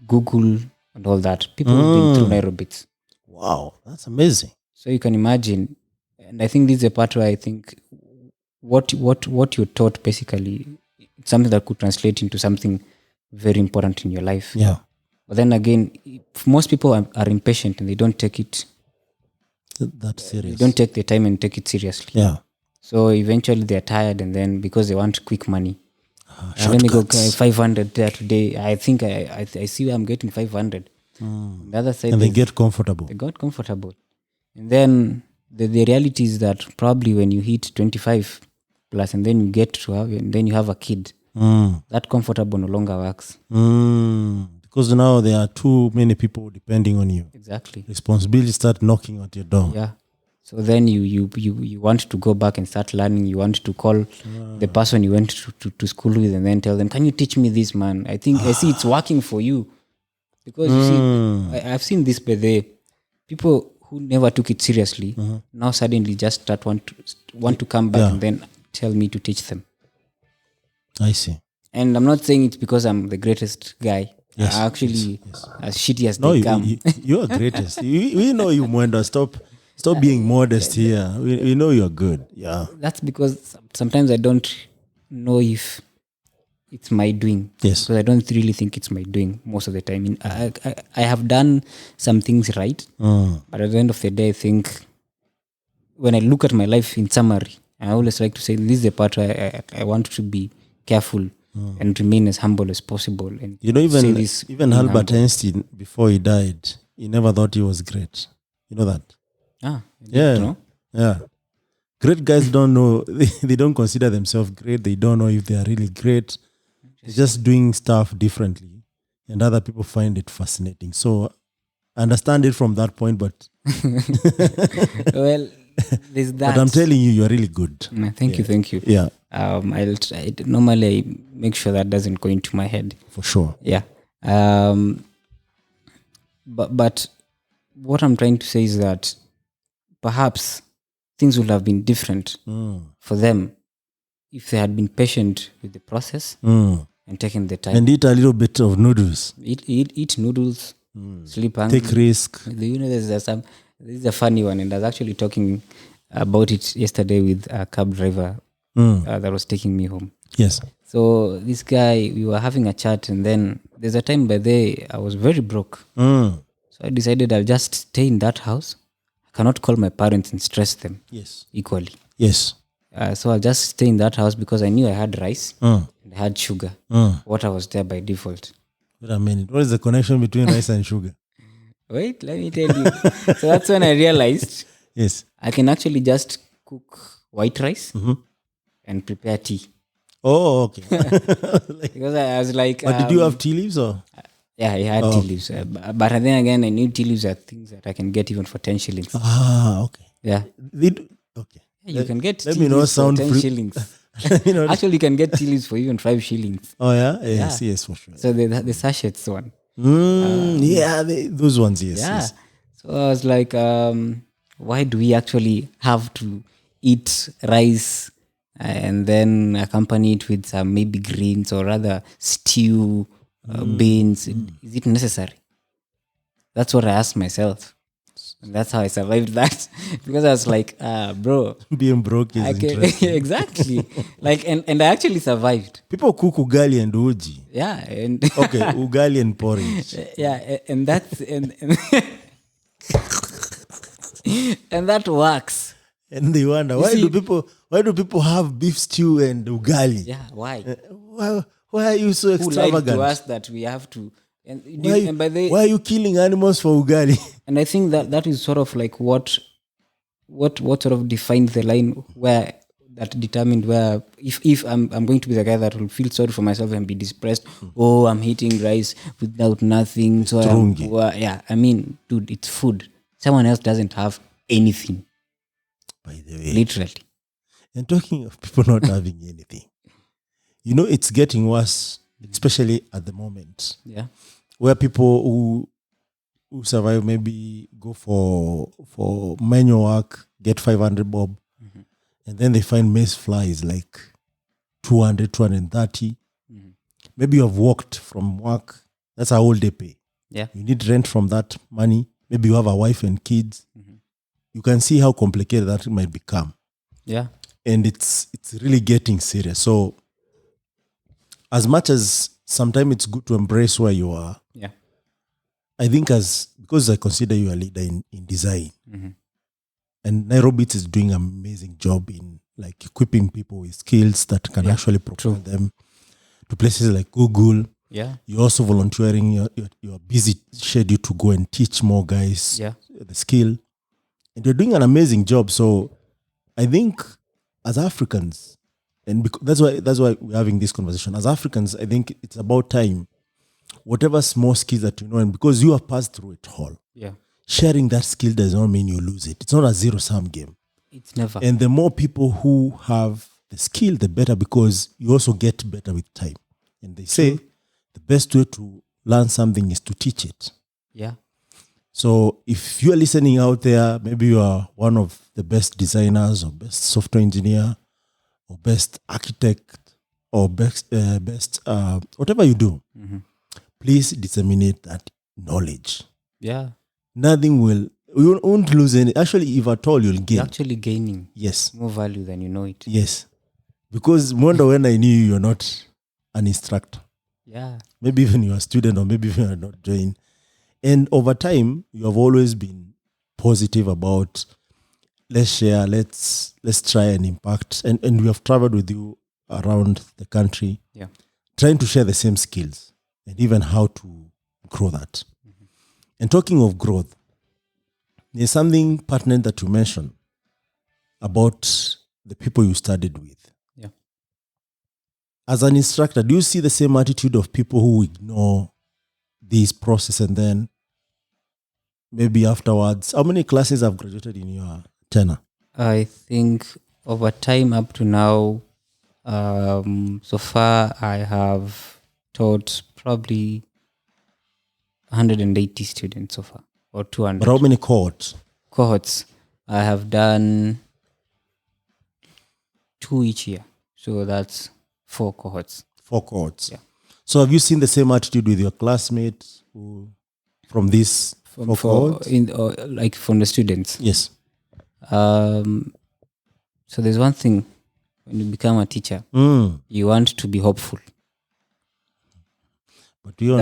Google and all that. People who've been through Nairobits. Wow, that's amazing. So you can imagine, and I think this is a part where I think what you're taught basically, it's something that could translate into something very important in your life. Yeah. But then again, most people are impatient and they don't take it. That's serious. They don't take the time and take it seriously. Yeah. So eventually they're tired, and then because they want quick money, let me go 500 there today. I think I see I'm getting 500. The other side, And they get comfortable. They got comfortable. And then the reality is that probably when you hit 25 plus and then you get to have, and then you have a kid, that comfortable no longer works. Because now there are too many people depending on you. Exactly. Responsibilities start knocking at your door. Yeah. So then you want to go back and start learning. You want to call the person you went to school with and then tell them, can you teach me this, man? I see it's working for you. Because you see, I've seen this by the people who never took it seriously, now suddenly just start want to come back and then tell me to teach them. I see. And I'm not saying it's because I'm the greatest guy. Yes, Actually, as shitty as No, they come. you're greatest. we know you, Mwendwa. Stop being modest here. We know you're good. Yeah. That's because sometimes I don't know if it's my doing. Yes. Because I don't really think it's my doing most of the time. I have done some things right, but at the end of the day, I think when I look at my life in summary, I always like to say this is the part where I want to be careful and remain as humble as possible. And even Albert Einstein, before he died, he never thought he was great. You know that? Yeah. Yeah. Great guys don't know. They don't consider themselves great. They don't know if they are really great. They're just doing stuff differently, and other people find it fascinating. So I understand it from that point, but well, there's that. But I'm telling you, you're really good. Thank you. Yeah. I'll try. Normally, I make sure that doesn't go into my head. For sure. Yeah. But what I'm trying to say is that perhaps things would have been different for them if they had been patient with the process and taken the time. And eat a little bit of noodles. Eat noodles, sleep hungry. Take risk. You know, this is a funny one, and I was actually talking about it yesterday with a cab driver that was taking me home. Yes. So this guy, we were having a chat, and then there's a time by the I was very broke. So I decided I'll just stay in that house. I cannot call my parents and stress them equally. Yes. So I'll just stay in that house because I knew I had rice and I had sugar. Water was there by default. Wait a minute. What is the connection between rice and sugar? Wait, let me tell you. So that's when I realized I can actually just cook white rice and prepare tea. Oh, okay. Because I was like... But did you have tea leaves or? Yeah, I had tea leaves. But then again, I knew tea leaves are things that I can get even for 10 shillings. Ah, okay. Yeah. Okay. You can get let tea me know leaves for sound 10 free. shillings. Actually, you can get tea leaves for even 5 shillings. Oh, yeah? Yes, for sure. So the sachets one. Those ones, yes. Yeah. Yes. So I was like, why do we actually have to eat rice and then accompany it with some maybe greens or rather stew, beans? Is it necessary? That's what I asked myself. And that's how I survived that. Because I was like, bro. Being broke is interesting. Exactly. And I actually survived. People cook ugali and uji. Yeah. And okay, ugali and porridge. Yeah, and that's... And that works. And they wonder, why do people have beef stew and ugali? Yeah, why? Why are you so extravagant? Who lied to us that we have to... why are you killing animals for ugali? And I think that is sort of like what sort of defined the line where that determined where if I'm going to be the guy that will feel sorry for myself and be depressed. Oh, I'm eating rice without nothing. So I'm Strungi. poor. Yeah, I mean, dude, it's food. Someone else doesn't have anything. By the way. Literally. And talking of people not having anything, it's getting worse, especially at the moment, Yeah. where people who survive maybe go for manual work, get 500 bob, and then they find maize flies like 200, 230. Maybe you have walked from work. That's a whole day pay. Yeah. You need rent from that money. Maybe you have a wife and kids. You can see how complicated that might become. Yeah. And it's really getting serious. So as much as sometimes it's good to embrace where you are, Yeah. I think because I consider you a leader in design, and Nairobi is doing an amazing job in like equipping people with skills that can actually propel them to places like Google. Yeah. You're also volunteering your busy schedule to go and teach more guys the skill, and you're doing an amazing job. So I think as Africans, and that's why we're having this conversation. As Africans, I think it's about time, whatever small skills that you know, and because you have passed through it all, sharing that skill does not mean you lose it. It's not a zero-sum game. It's never. And the more people who have the skill, the better, because you also get better with time. And they say the best way to learn something is to teach it. Yeah. So if you are listening out there, maybe you are one of the best designers or best software engineer or best architect or best whatever you do, please disseminate that knowledge. Yeah. You won't lose any. Actually, if at all, you'll gain. You're actually gaining Yes. more value than you know it. Yes. Because Mwendwa, when I knew you're not an instructor. Yeah. Maybe even you're a student or maybe even you're not doing. And over time, you have always been positive about let's share, let's try and impact. And we have traveled with you around the country, trying to share the same skills and even how to grow that. And talking of growth, there's something pertinent that you mentioned about the people you studied with. Yeah. As an instructor, do you see the same attitude of people who ignore this process and then maybe afterwards? How many classes have graduated in your tenure? I think over time up to now, so far I have taught probably 180 students so far, or 200. But how many cohorts? Cohorts. I have done 2 each year. So that's 4 cohorts. 4 cohorts. Yeah. So have you seen the same attitude with your classmates from this cohorts? Like from the students? Yes. So there's one thing, when you become a teacher, you want to be hopeful. But you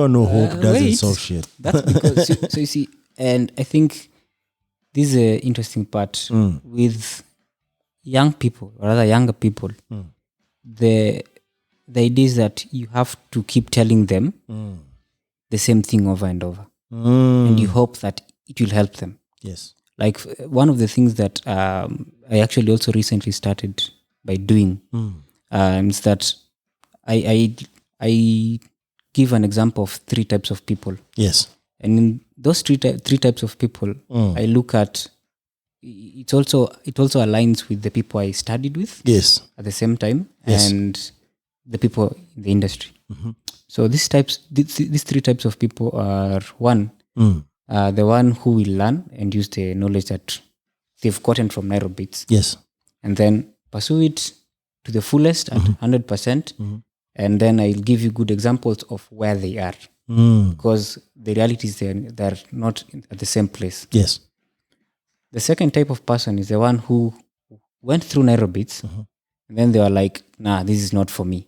all know hope doesn't solve shit. That's because, so you see, and I think this is an interesting part with young people, or rather younger people. The idea is that you have to keep telling them the same thing over and over. And you hope that it will help them. Yes. Like one of the things that I actually also recently started by doing is that I give an example of 3 types of people. Yes. And in those three types of people, I look at it also aligns with the people I studied with. Yes. At the same time, Yes. and the people in the industry. So these 3 types of people are one, the one who will learn and use the knowledge that they've gotten from Nairobi. Yes. And then pursue it to the fullest at 100%. And then I'll give you good examples of where they are. Because the reality is they're not at the same place. Yes. The second type of person is the one who went through Nairobi, and then they were like, nah, this is not for me.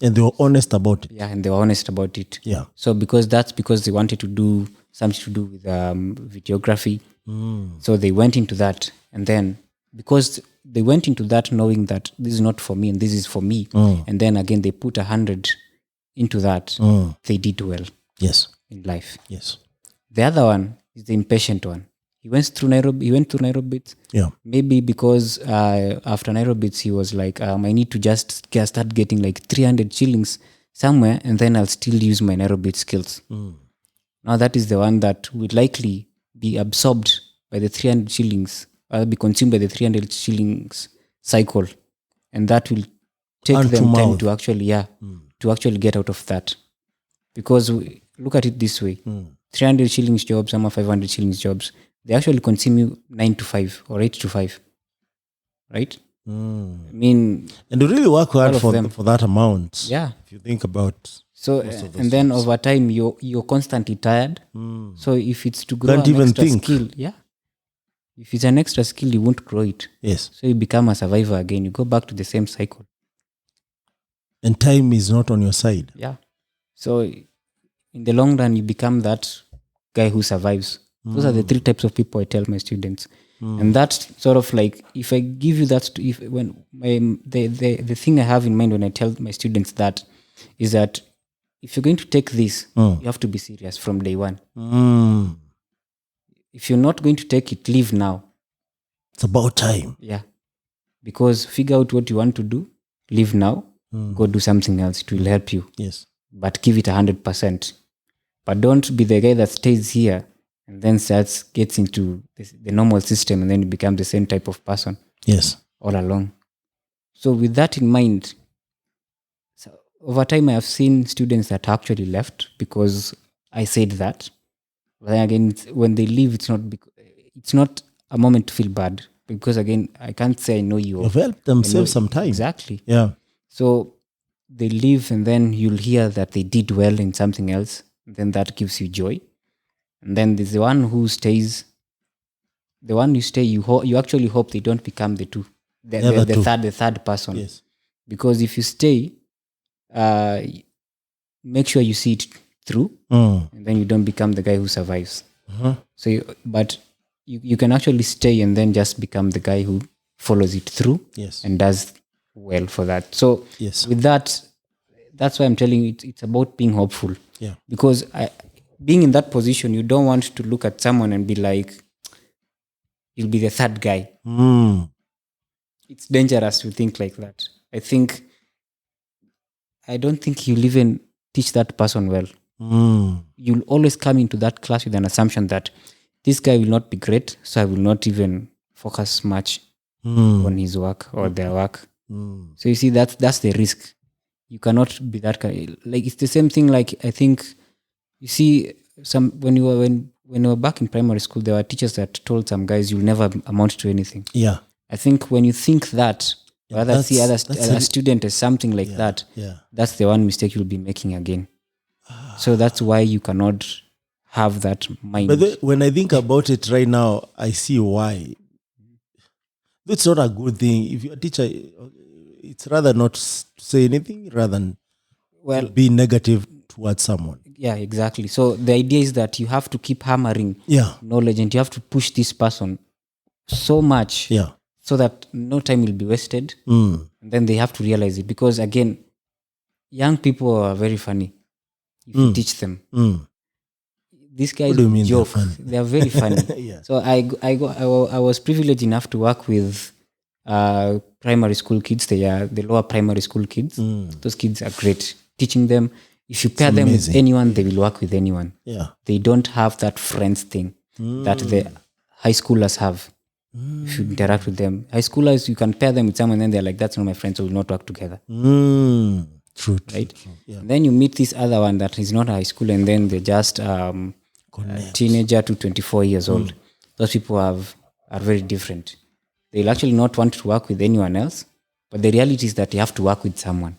And they were honest about it. Yeah, and they were honest about it. Yeah. So because they wanted to do something to do with videography. So they went into that. And then because they went into that knowing that this is not for me and this is for me. And then again, they put 100 into that. They did well. Yes. In life. Yes. The other one is the impatient one. He went through Nairobi. Yeah. Maybe because after Nairobi, he was like, I need to just start getting like 300 shillings somewhere, and then I'll still use my Nairobi skills. Now that is the one that would likely be absorbed by the 300 shillings, or be consumed by the 300 shillings cycle, and that will take Hand to them time mouth. to actually get out of that. Because look at it this way: 300 shillings jobs, some are 500 shillings jobs. They actually consume you 9 to 5 or 8 to 5, right? I mean, And you really work hard all of for them. for that amount. Yeah. If you think about So most of those and then jobs. over time you're constantly tired. So if it's to grow Can't an even extra think. skill, if it's an extra skill, you won't grow it. Yes. So you become a survivor again. You go back to the same cycle. And time is not on your side. Yeah. So in the long run, you become that guy who survives. Those are the 3 types of people I tell my students. And that's sort of like, if I give you that, the thing I have in mind when I tell my students that is that if you're going to take this, you have to be serious from day one. If you're not going to take it, leave now. It's about time. Yeah. Because figure out what you want to do, leave now, go do something else. It will help you. Yes. But give it 100%. But don't be the guy that stays here and then gets into the normal system, and then you become the same type of person Yes. all along. So with that in mind, over time I have seen students that actually left because I said that. But then again, when they leave, it's not a moment to feel bad, because again, I can't say I know you. You've helped them I know- save some time. Exactly. Yeah. So they leave, and then you'll hear that they did well in something else. Then that gives you joy. And then there's the one who stays. The one you stay, you actually hope they don't become the two, the third person. Yes. Because if you stay, make sure you see it through, Mm. and then you don't become the guy who survives. So, you can actually stay and then just become the guy who follows it through. Yes. And does well for that. So Yes. with that, that's why I'm telling you, it's about being hopeful. Yeah. Because being in that position, you don't want to look at someone and be like, you'll be the third guy. It's dangerous to think like that. I don't think you'll even teach that person well. You'll always come into that class with an assumption that this guy will not be great, so I will not even focus much on his work or their work. So you see, that's the risk. You cannot be that guy. Like, it's the same thing. Like, I think you see, when you were back in primary school, there were teachers that told some guys you'll never amount to anything. Yeah. I think when you think that, or rather see other student as something like that, Yeah. that's the one mistake you'll be making again. So that's why you cannot have that mind. But when I think about it right now, I see why. That's not a good thing. If you're a teacher, it's rather not to say anything rather than be negative towards someone. Yeah, exactly. So the idea is that you have to keep hammering knowledge, and you have to push this person so much so that no time will be wasted. And then they have to realize it, because again, young people are very funny if you teach them. These guys What do you mean joke. they're funny? They are very funny. So I was privileged enough to work with primary school kids. They are the lower primary school kids. Those kids are great. Teaching them, if you pair them with anyone, they will work with anyone. Yeah. They don't have that friends thing that the high schoolers have. If you interact with them, high schoolers, you can pair them with someone, and then they're like, that's not my friend, so we'll not work together. True. Right? True. Yeah. And then you meet this other one that is not a high school, and then they're just teenager to 24 years old. Those people are very different. They'll actually not want to work with anyone else, but the reality is that they have to work with someone,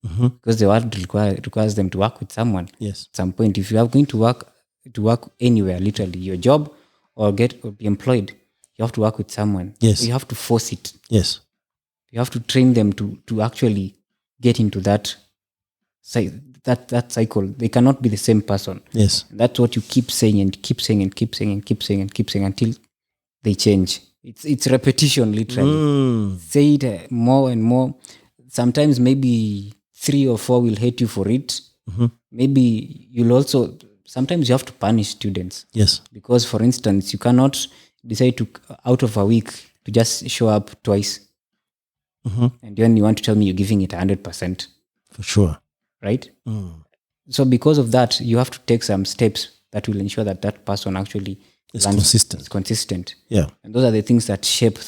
because the world requires them to work with someone. Yes. At some point, if you are going to work anywhere, literally your job or be employed, you have to work with someone. Yes. So you have to force it. Yes. You have to train them to actually get into that cycle. They cannot be the same person. Yes. And that's what you keep saying and keep saying and keep saying and keep saying and keep saying until they change. It's repetition, literally. Say it more and more. Sometimes maybe 3 or 4 will hate you for it. Maybe you'll also sometimes you have to punish students. Yes. Because, for instance, you cannot decide to, out of a week, to just show up twice. And then you want to tell me you're giving it 100%. For sure. Right? So because of that, you have to take some steps that will ensure that that person actually It's consistent. is consistent. Yeah. And those are the things that shape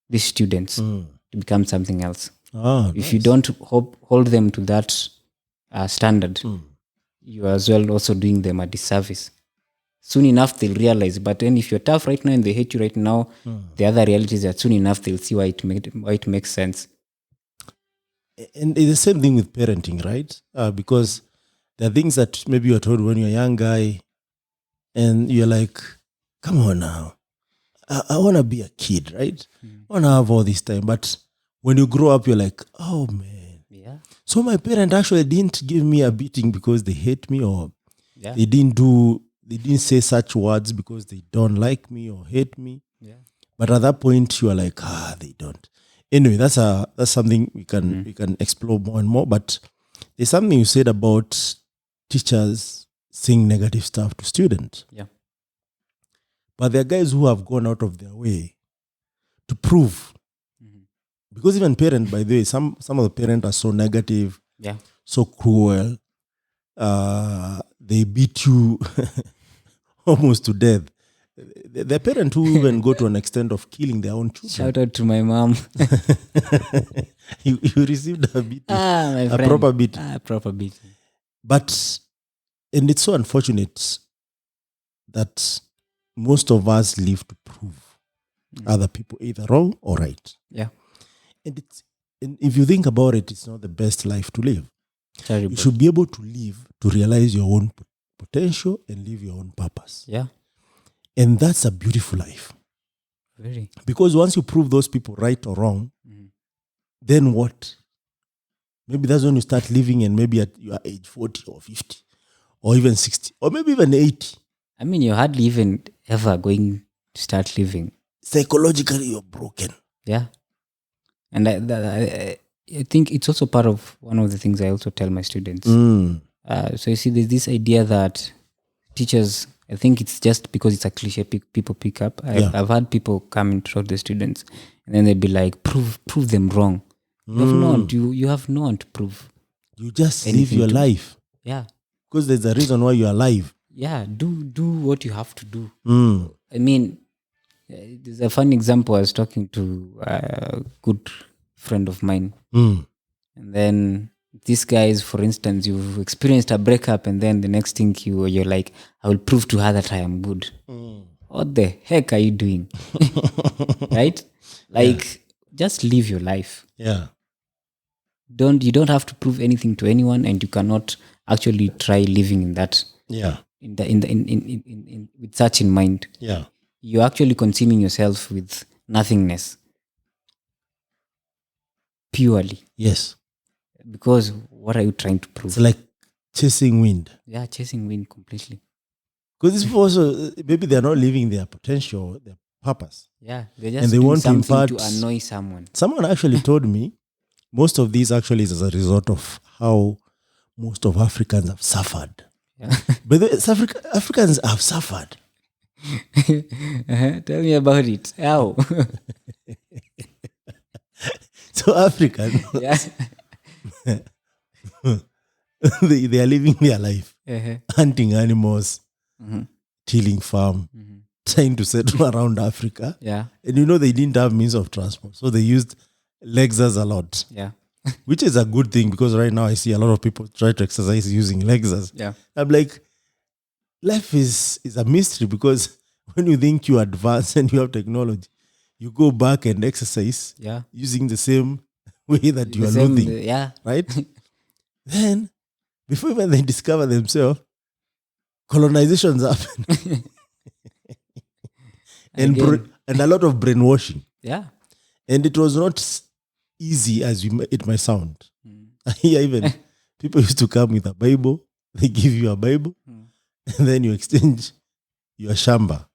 these students to become something else. If you don't hold them to that standard, you are as well also doing them a disservice. Soon enough, they'll realize. But then if you're tough right now and they hate you right now, the other reality is that soon enough, they'll see why it makes sense. And it's the same thing with parenting, right? Because there are things that maybe you're told when you're a young guy and you're like, come on now. I want to be a kid, right? I want to have all this time. But when you grow up, you're like, oh, man. Yeah. So my parent actually didn't give me a beating because they hate me, or they didn't say such words because they don't like me or hate me. Yeah. But at that point, you are like, they don't. Anyway, that's something we can explore more and more. But there's something you said about teachers saying negative stuff to students. Yeah. But there are guys who have gone out of their way to prove. Because even parents, by the way, some of the parents are so negative, so cruel. They beat you almost to death. The parent who even go to an extent of killing their own children. Shout out to my mom. you received a beating, my friend. proper beating. Proper beating. But, and it's so unfortunate that most of us live to prove other people either wrong or right. Yeah. And if you think about it, it's not the best life to live. Terrible. You should be able to live to realize your own potential and live your own purpose. Yeah. And that's a beautiful life. Very. Because once you prove those people right or wrong, then what? Maybe that's when you start living, and maybe at your age 40 or 50 or even 60 or maybe even 80. I mean, you're hardly even ever going to start living. Psychologically, you're broken. Yeah. And I think it's also part of one of the things I also tell my students. So you see, there's this idea that teachers, I think it's just because it's a cliche people pick up. I've had people come and talk to the students, and then they'd be like, prove them wrong. You have no one to prove. You just live your life. Yeah. Because there's a reason why you're alive. Yeah, do what you have to do. I mean, there's a fun example. I was talking to a good friend of mine. And then these guys, for instance, you've experienced a breakup, and then the next thing you're like, I will prove to her that I am good. What the heck are you doing? Right? Like, just live your life. Yeah. You don't have to prove anything to anyone, and you cannot actually try living in that. Yeah. With such in mind. Yeah. You're actually consuming yourself with nothingness. Purely. Yes. Because what are you trying to prove? It's like chasing wind. Yeah, chasing wind completely. Because these people also, maybe they're not living their potential, their purpose. Yeah, they're just doing something to annoy someone. Someone actually told me most of these actually is as a result of how most of Africans have suffered. Yeah. But Africans have suffered. Tell me about it. How? So Africans, Yeah. they are living their life, hunting animals, tilling farm, trying to settle around Africa. Yeah. And they didn't have means of transport. So they used Lexus a lot. Yeah. Which is a good thing, because right now I see a lot of people try to exercise using Lexus. Yeah. I'm like, life is a mystery, because when you think you advance and you have technology, you go back and exercise using the same way that you are loathing. Right? Then, before even they discover themselves, colonizations happen. and a lot of brainwashing. Yeah. And it was not easy as it might sound. Yeah, even people used to come with a Bible. They give you a Bible, and then you exchange your shamba,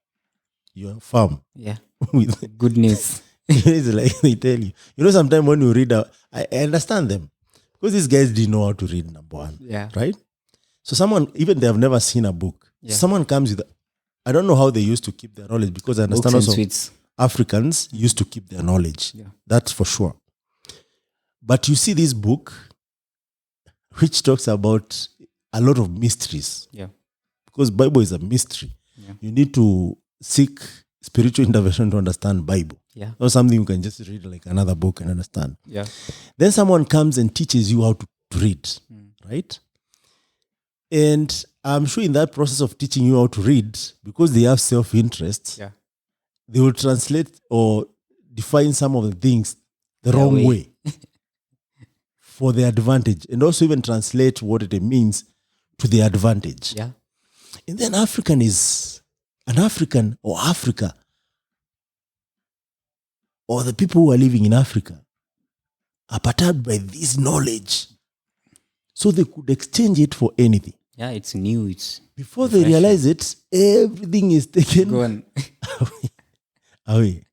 your farm. Yeah. With good news. It's like they tell you. Sometimes when you read I understand them, because these guys didn't know how to read, number one. Yeah. Right? So someone, even they have never seen a book. Yeah. Someone comes with, I don't know how they used to keep their knowledge, because I Books understand and also sweets. Africans used to keep their knowledge. Yeah. That's for sure. But you see this book, which talks about a lot of mysteries. Yeah. Because Bible is a mystery. Yeah. You need to seek spiritual intervention to understand Bible. Yeah. Not something you can just read like another book and understand. Yeah. Then someone comes and teaches you how to read, right? And I'm sure in that process of teaching you how to read, because they have self-interest, Yeah. they will translate or define some of the things the Their wrong way. way for their advantage, and also even translate what it means to their advantage. Yeah. And then African or Africa, or the people who are living in Africa, are perturbed by this knowledge. So they could exchange it for anything. Yeah, it's new. It's Before they realize it, everything is taken gone. away.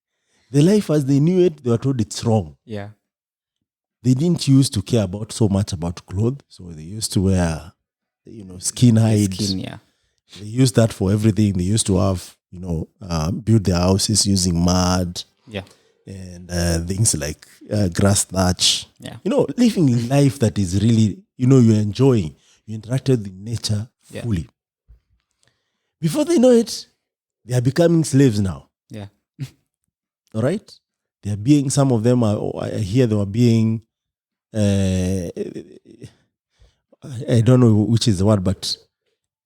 The life as they knew it, they were told it's wrong. Yeah. They didn't used to care about so much about clothes. So they used to wear, skin hide. Skin, yeah. They used that for everything. They used to have, build their houses using mud. Yeah. And things like grass thatch. Yeah. Living a life that is really, you're enjoying. You interacted with nature fully. Before they know it, they are becoming slaves now. Yeah. All right? They are being, some of them I hear they were being, I don't know which is the word, but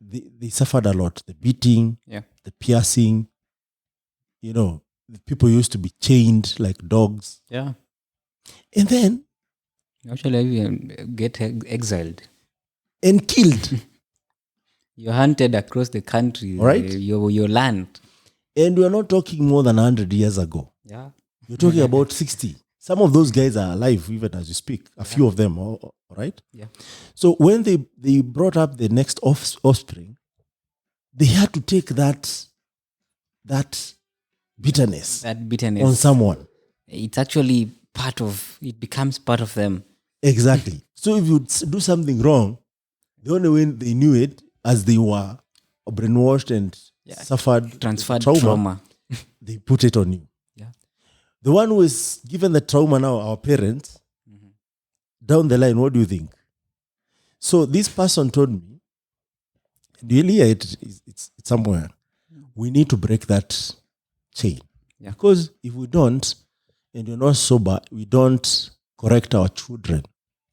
they suffered a lot. The beating, the piercing, the people used to be chained like dogs. Yeah. And then Actually, even get exiled. And killed. You're hunted across the country. Right. Your land. And we're not talking more than 100 years ago. Yeah. You're talking about 60. Some of those guys are alive even as you speak. A few of them, right? Yeah. So when they brought up the next offspring, they had to take that bitterness on someone. It's actually it becomes part of them. Exactly. So if you do something wrong, the only way they knew it, as they were brainwashed and transferred trauma, they put it on you. Yeah. The one who is given the trauma now, our parents, down the line, what do you think? So this person told me, really, it's somewhere. We need to break that chain. Yeah. Because if we don't, and you're not sober, we don't correct our children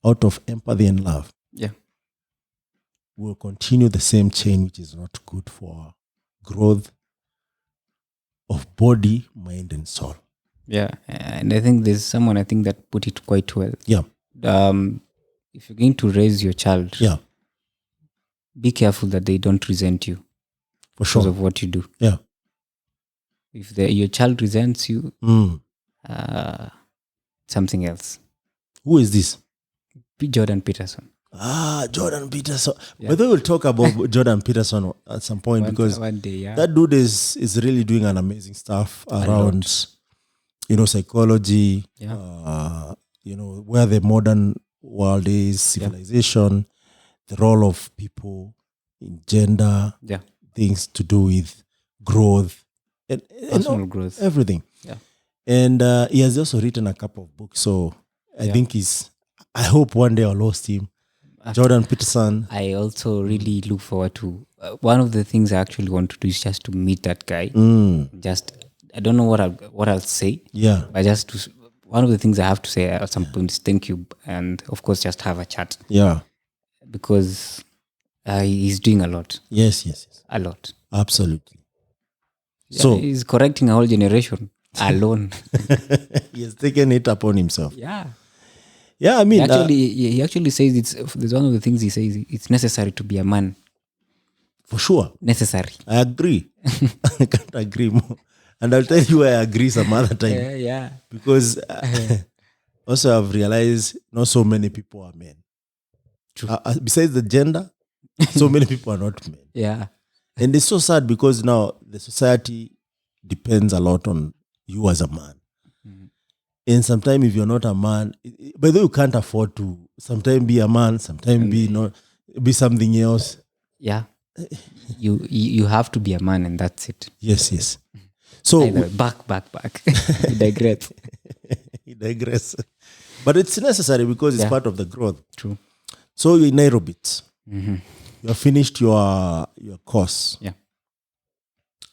out of empathy and love. Yeah. We'll continue the same chain, which is not good for growth of body, mind, and soul. Yeah. And I think there's someone that put it quite well. Yeah. If you're going to raise your child, be careful that they don't resent you because of what you do. Yeah. If your child resents you, something else. Who is this? Jordan Peterson. Jordan Peterson. Yeah. But we'll talk about Jordan Peterson at some point because one day, that dude is really doing an amazing stuff around, psychology, where the modern world is, civilization, the role of people in gender, things to do with growth, and personal growth, everything. Yeah. And he has also written a couple of books. So I think I hope one day I'll host him. Jordan Peterson. I also really look forward to one of the things I actually want to do is just to meet that guy. I don't know what I'll say. Yeah. But one of the things I have to say at some point is thank you, and of course just have a chat. Yeah. Because he's doing a lot. Yes. A lot. Absolutely. Yeah, so he's correcting a whole generation alone. He has taken it upon himself. Yeah. Yeah, I mean... He actually says there's one of the things he says, it's necessary to be a man. For sure. Necessary. I agree. I can't agree more. And I'll tell you why I agree some other time. Yeah. Because also I've realized not so many people are men. True. Besides the gender, so many people are not men. Yeah. And it's so sad because now the society depends a lot on you as a man. And sometimes if you're not a man, by the way, you can't afford to sometimes be a man, sometimes be something else. Yeah. You have to be a man, and that's it. Yes. So Either back. You digress. you digress. But it's necessary because it's Yeah. part of the growth. True. So you're in Nairobi. Mm-hmm. You have finished your course. Yeah.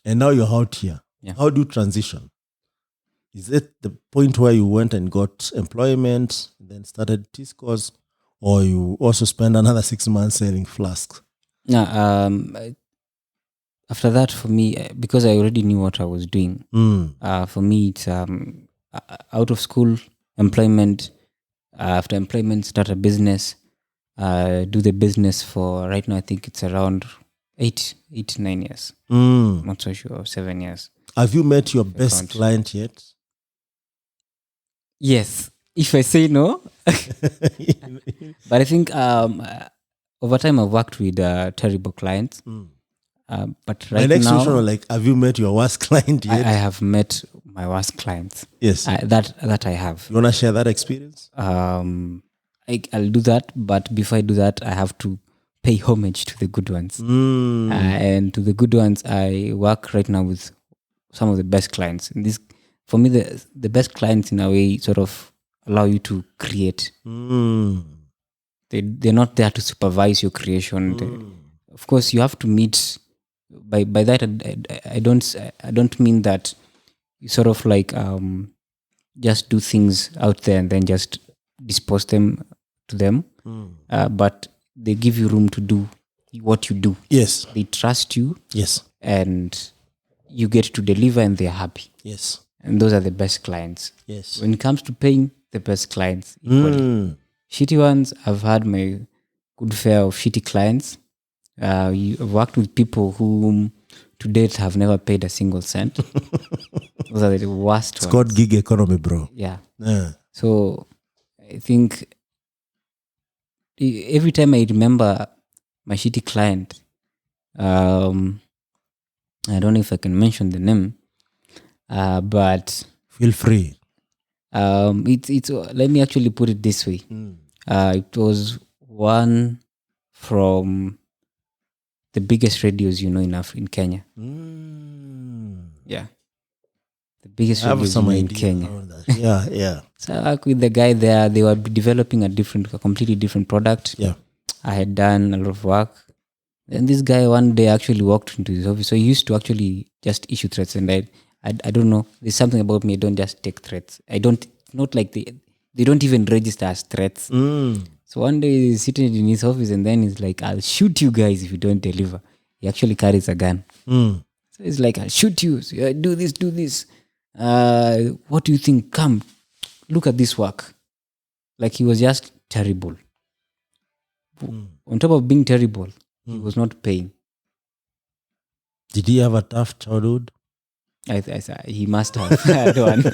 And now you're out here. Yeah. How do you transition? Is it the point where you went and got employment, then started T-Scores, or you also spend another 6 months selling flasks? Now, after that, for me, because I already knew what I was doing, for me, it's out of school, employment. After employment, start a business. Do the business for right now. I think it's around 8 to 9 years. I'm not so sure, 7 years. Have you met your best client yet? Yes. If I say no, but I think over time I've worked with terrible clients. But My right next now, question was like, have you met your worst client I yet? have met my worst clients. Yes. That I have. You want to share that experience? I'll do that, but before I do that, I have to pay homage to the good ones. And to the good ones, I work right now with some of the best clients. And this, for me, the best clients in a way sort of allow you to create. They're not there to supervise your creation. Of course, you have to meet. By that, I don't mean that you sort of like just do things out there and then just dispose them to them. But they give you room to do what you do. Yes. They trust you. Yes. And you get to deliver and they're happy. Yes. And those are the best clients. Yes. When it comes to paying, the best clients equally. Shitty ones, I've had my good share of shitty clients. I've worked with people who to date have never paid a single cent. Those are the worst It's ones. called gig economy, bro. Yeah. Yeah. So I think every time I remember my shitty client, I don't know if I can mention the name, but Feel free. it's let me actually put it this way. It was one from the biggest radios in Kenya. Yeah. The biggest I have radios some in idea Kenya. around that. Yeah. So I worked with the guy there. They were developing a completely different product. Yeah. I had done a lot of work. And this guy one day actually walked into his office. So he used to actually just issue threats. And I don't know. There's something about me. I don't just take threats. Not like they don't even register as threats. So one day he's sitting in his office and then he's like, I'll shoot you guys if you don't deliver. He actually carries a gun. So he's like, I'll shoot you. So do this. What do you think? Come, look at this work. Like he was just terrible. On top of being terrible, he was not paying. Did he have a tough childhood? He must have one.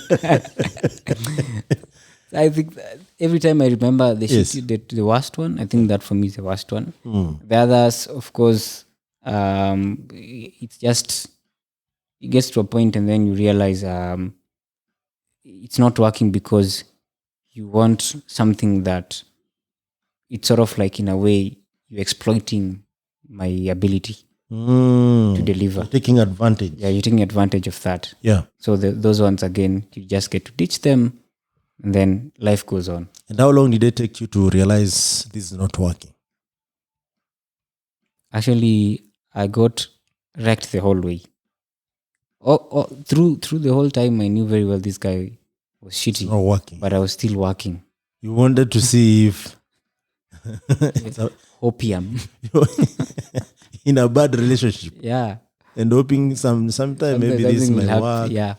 I think that every time I remember the worst one, I think that for me is the worst one. The others, of course, it's just it gets to a point and then you realize it's not working because you want something that it's sort of like in a way you're exploiting my ability to deliver. You're taking advantage. Yeah, you're taking advantage of that. Yeah. So those ones, again, you just get to ditch them and then life goes on. And how long did it take you to realize this is not working? Actually, I got wrecked the whole way. Through the whole time, I knew very well this guy was shitty. It's not working. But I was still working. You wanted to see if opium in a bad relationship. Yeah. And hoping sometime maybe this will might work. Yeah.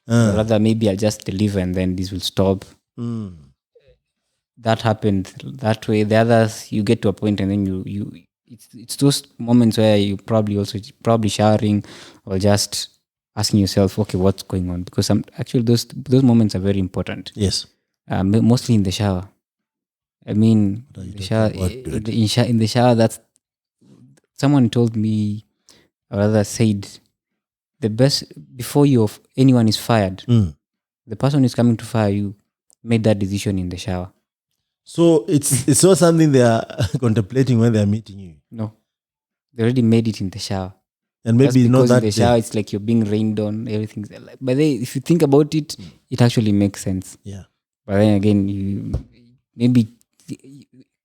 Or rather, maybe I'll just deliver and then this will stop. That happened that way. The others, you get to a point and then it's those moments where you probably showering or just asking yourself, okay, what's going on? Because actually those moments are very important. Yes. Mostly in the shower. I mean, in the shower, that's someone told me, or rather said, the best before anyone is fired, the person who's coming to fire you made that decision in the shower. So it's not something they are contemplating when they are meeting you. No. they already made it in the shower. And That's maybe not because in that the shower it's like you're being rained on, everything's like, but then if you think about it, it actually makes sense. Yeah. But then again,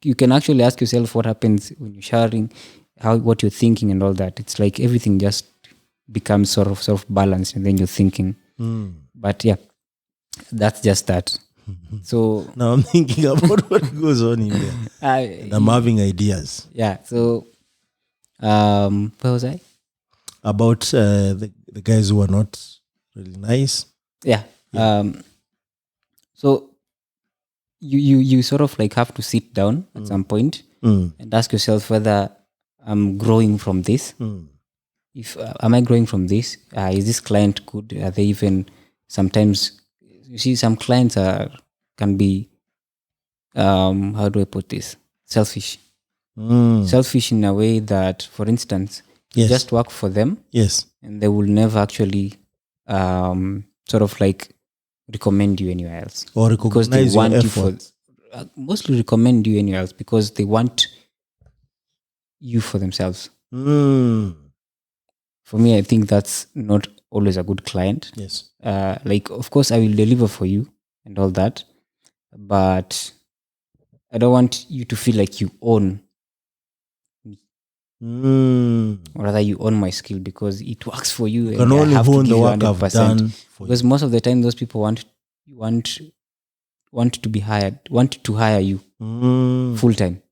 you can actually ask yourself what happens when you're showering, what you're thinking and all that. It's like everything just becomes sort of balanced, and then you're thinking. But yeah, that's just that. So Now I'm thinking about what goes on in there. And I'm having ideas yeah. So where was I? about the guys who are not really nice. Yeah. So you sort of like have to sit down at some point and ask yourself whether I'm growing from this. If am I growing from this? Is this client good? Are they even sometimes? You see, some clients can be how do I put this? Selfish. Selfish in a way that, for instance, you Yes. just work for them. Yes. And they will never actually sort of like recommend you anywhere else. Or Because they recognize your want you effort. mostly recommend you anywhere else because they want you for themselves. For me, I think that's not always a good client. Yes. Like, of course, I will deliver for you and all that, but I don't want you to feel like you own, or rather you own my skill because it works for you. You can I only have to own give the you work I've 100%. done for Because you. most of the time, those people want to be hired, want to hire you full time.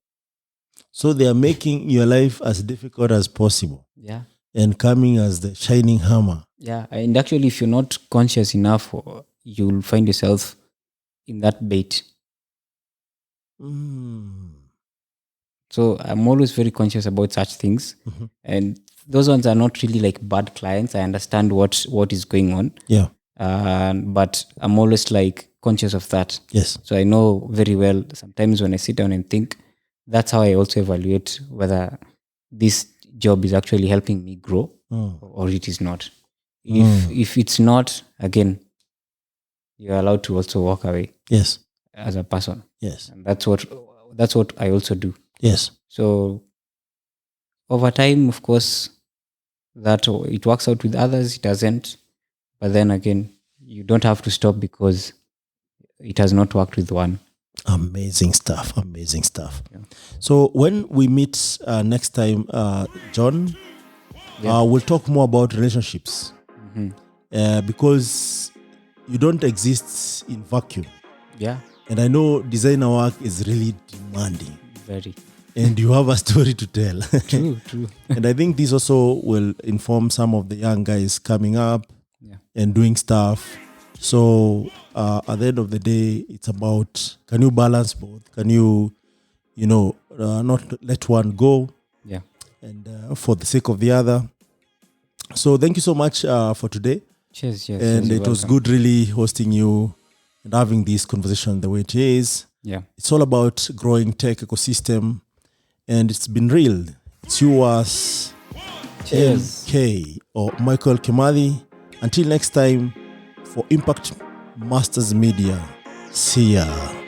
So they are making your life as difficult as possible Yeah. and coming as the shining hammer. Yeah. And actually, if you're not conscious enough, you'll find yourself in that bait. So I'm always very conscious about such things. And those ones are not really like bad clients. I understand what is going on. Yeah. But I'm always like conscious of that. Yes. So I know very well sometimes when I sit down and think, that's how I also evaluate whether this job is actually helping me grow or it is not. If it's not, again, you're allowed to also walk away. Yes. As a person. Yes. And that's what I also do. Yes. So over time, of course, that it works out with others, it doesn't. But then again, you don't have to stop because it has not worked with one. Amazing stuff. Amazing stuff. Yeah. So when we meet next time, John, we'll talk more about relationships because you don't exist in vacuum. Yeah. And I know designer work is really demanding. Very. And you have a story to tell. True. And I think this also will inform some of the young guys coming up and doing stuff. So at the end of the day, it's about, can you balance both? Can you not let one go? Yeah. And for the sake of the other. So thank you so much for today. Cheers. And it was good really hosting you and having this conversation the way it is. Yeah. It's all about growing tech ecosystem. And it's been real. It's yours, MK or Michael Kemadi. Until next time, for Impact Masters Media, see ya.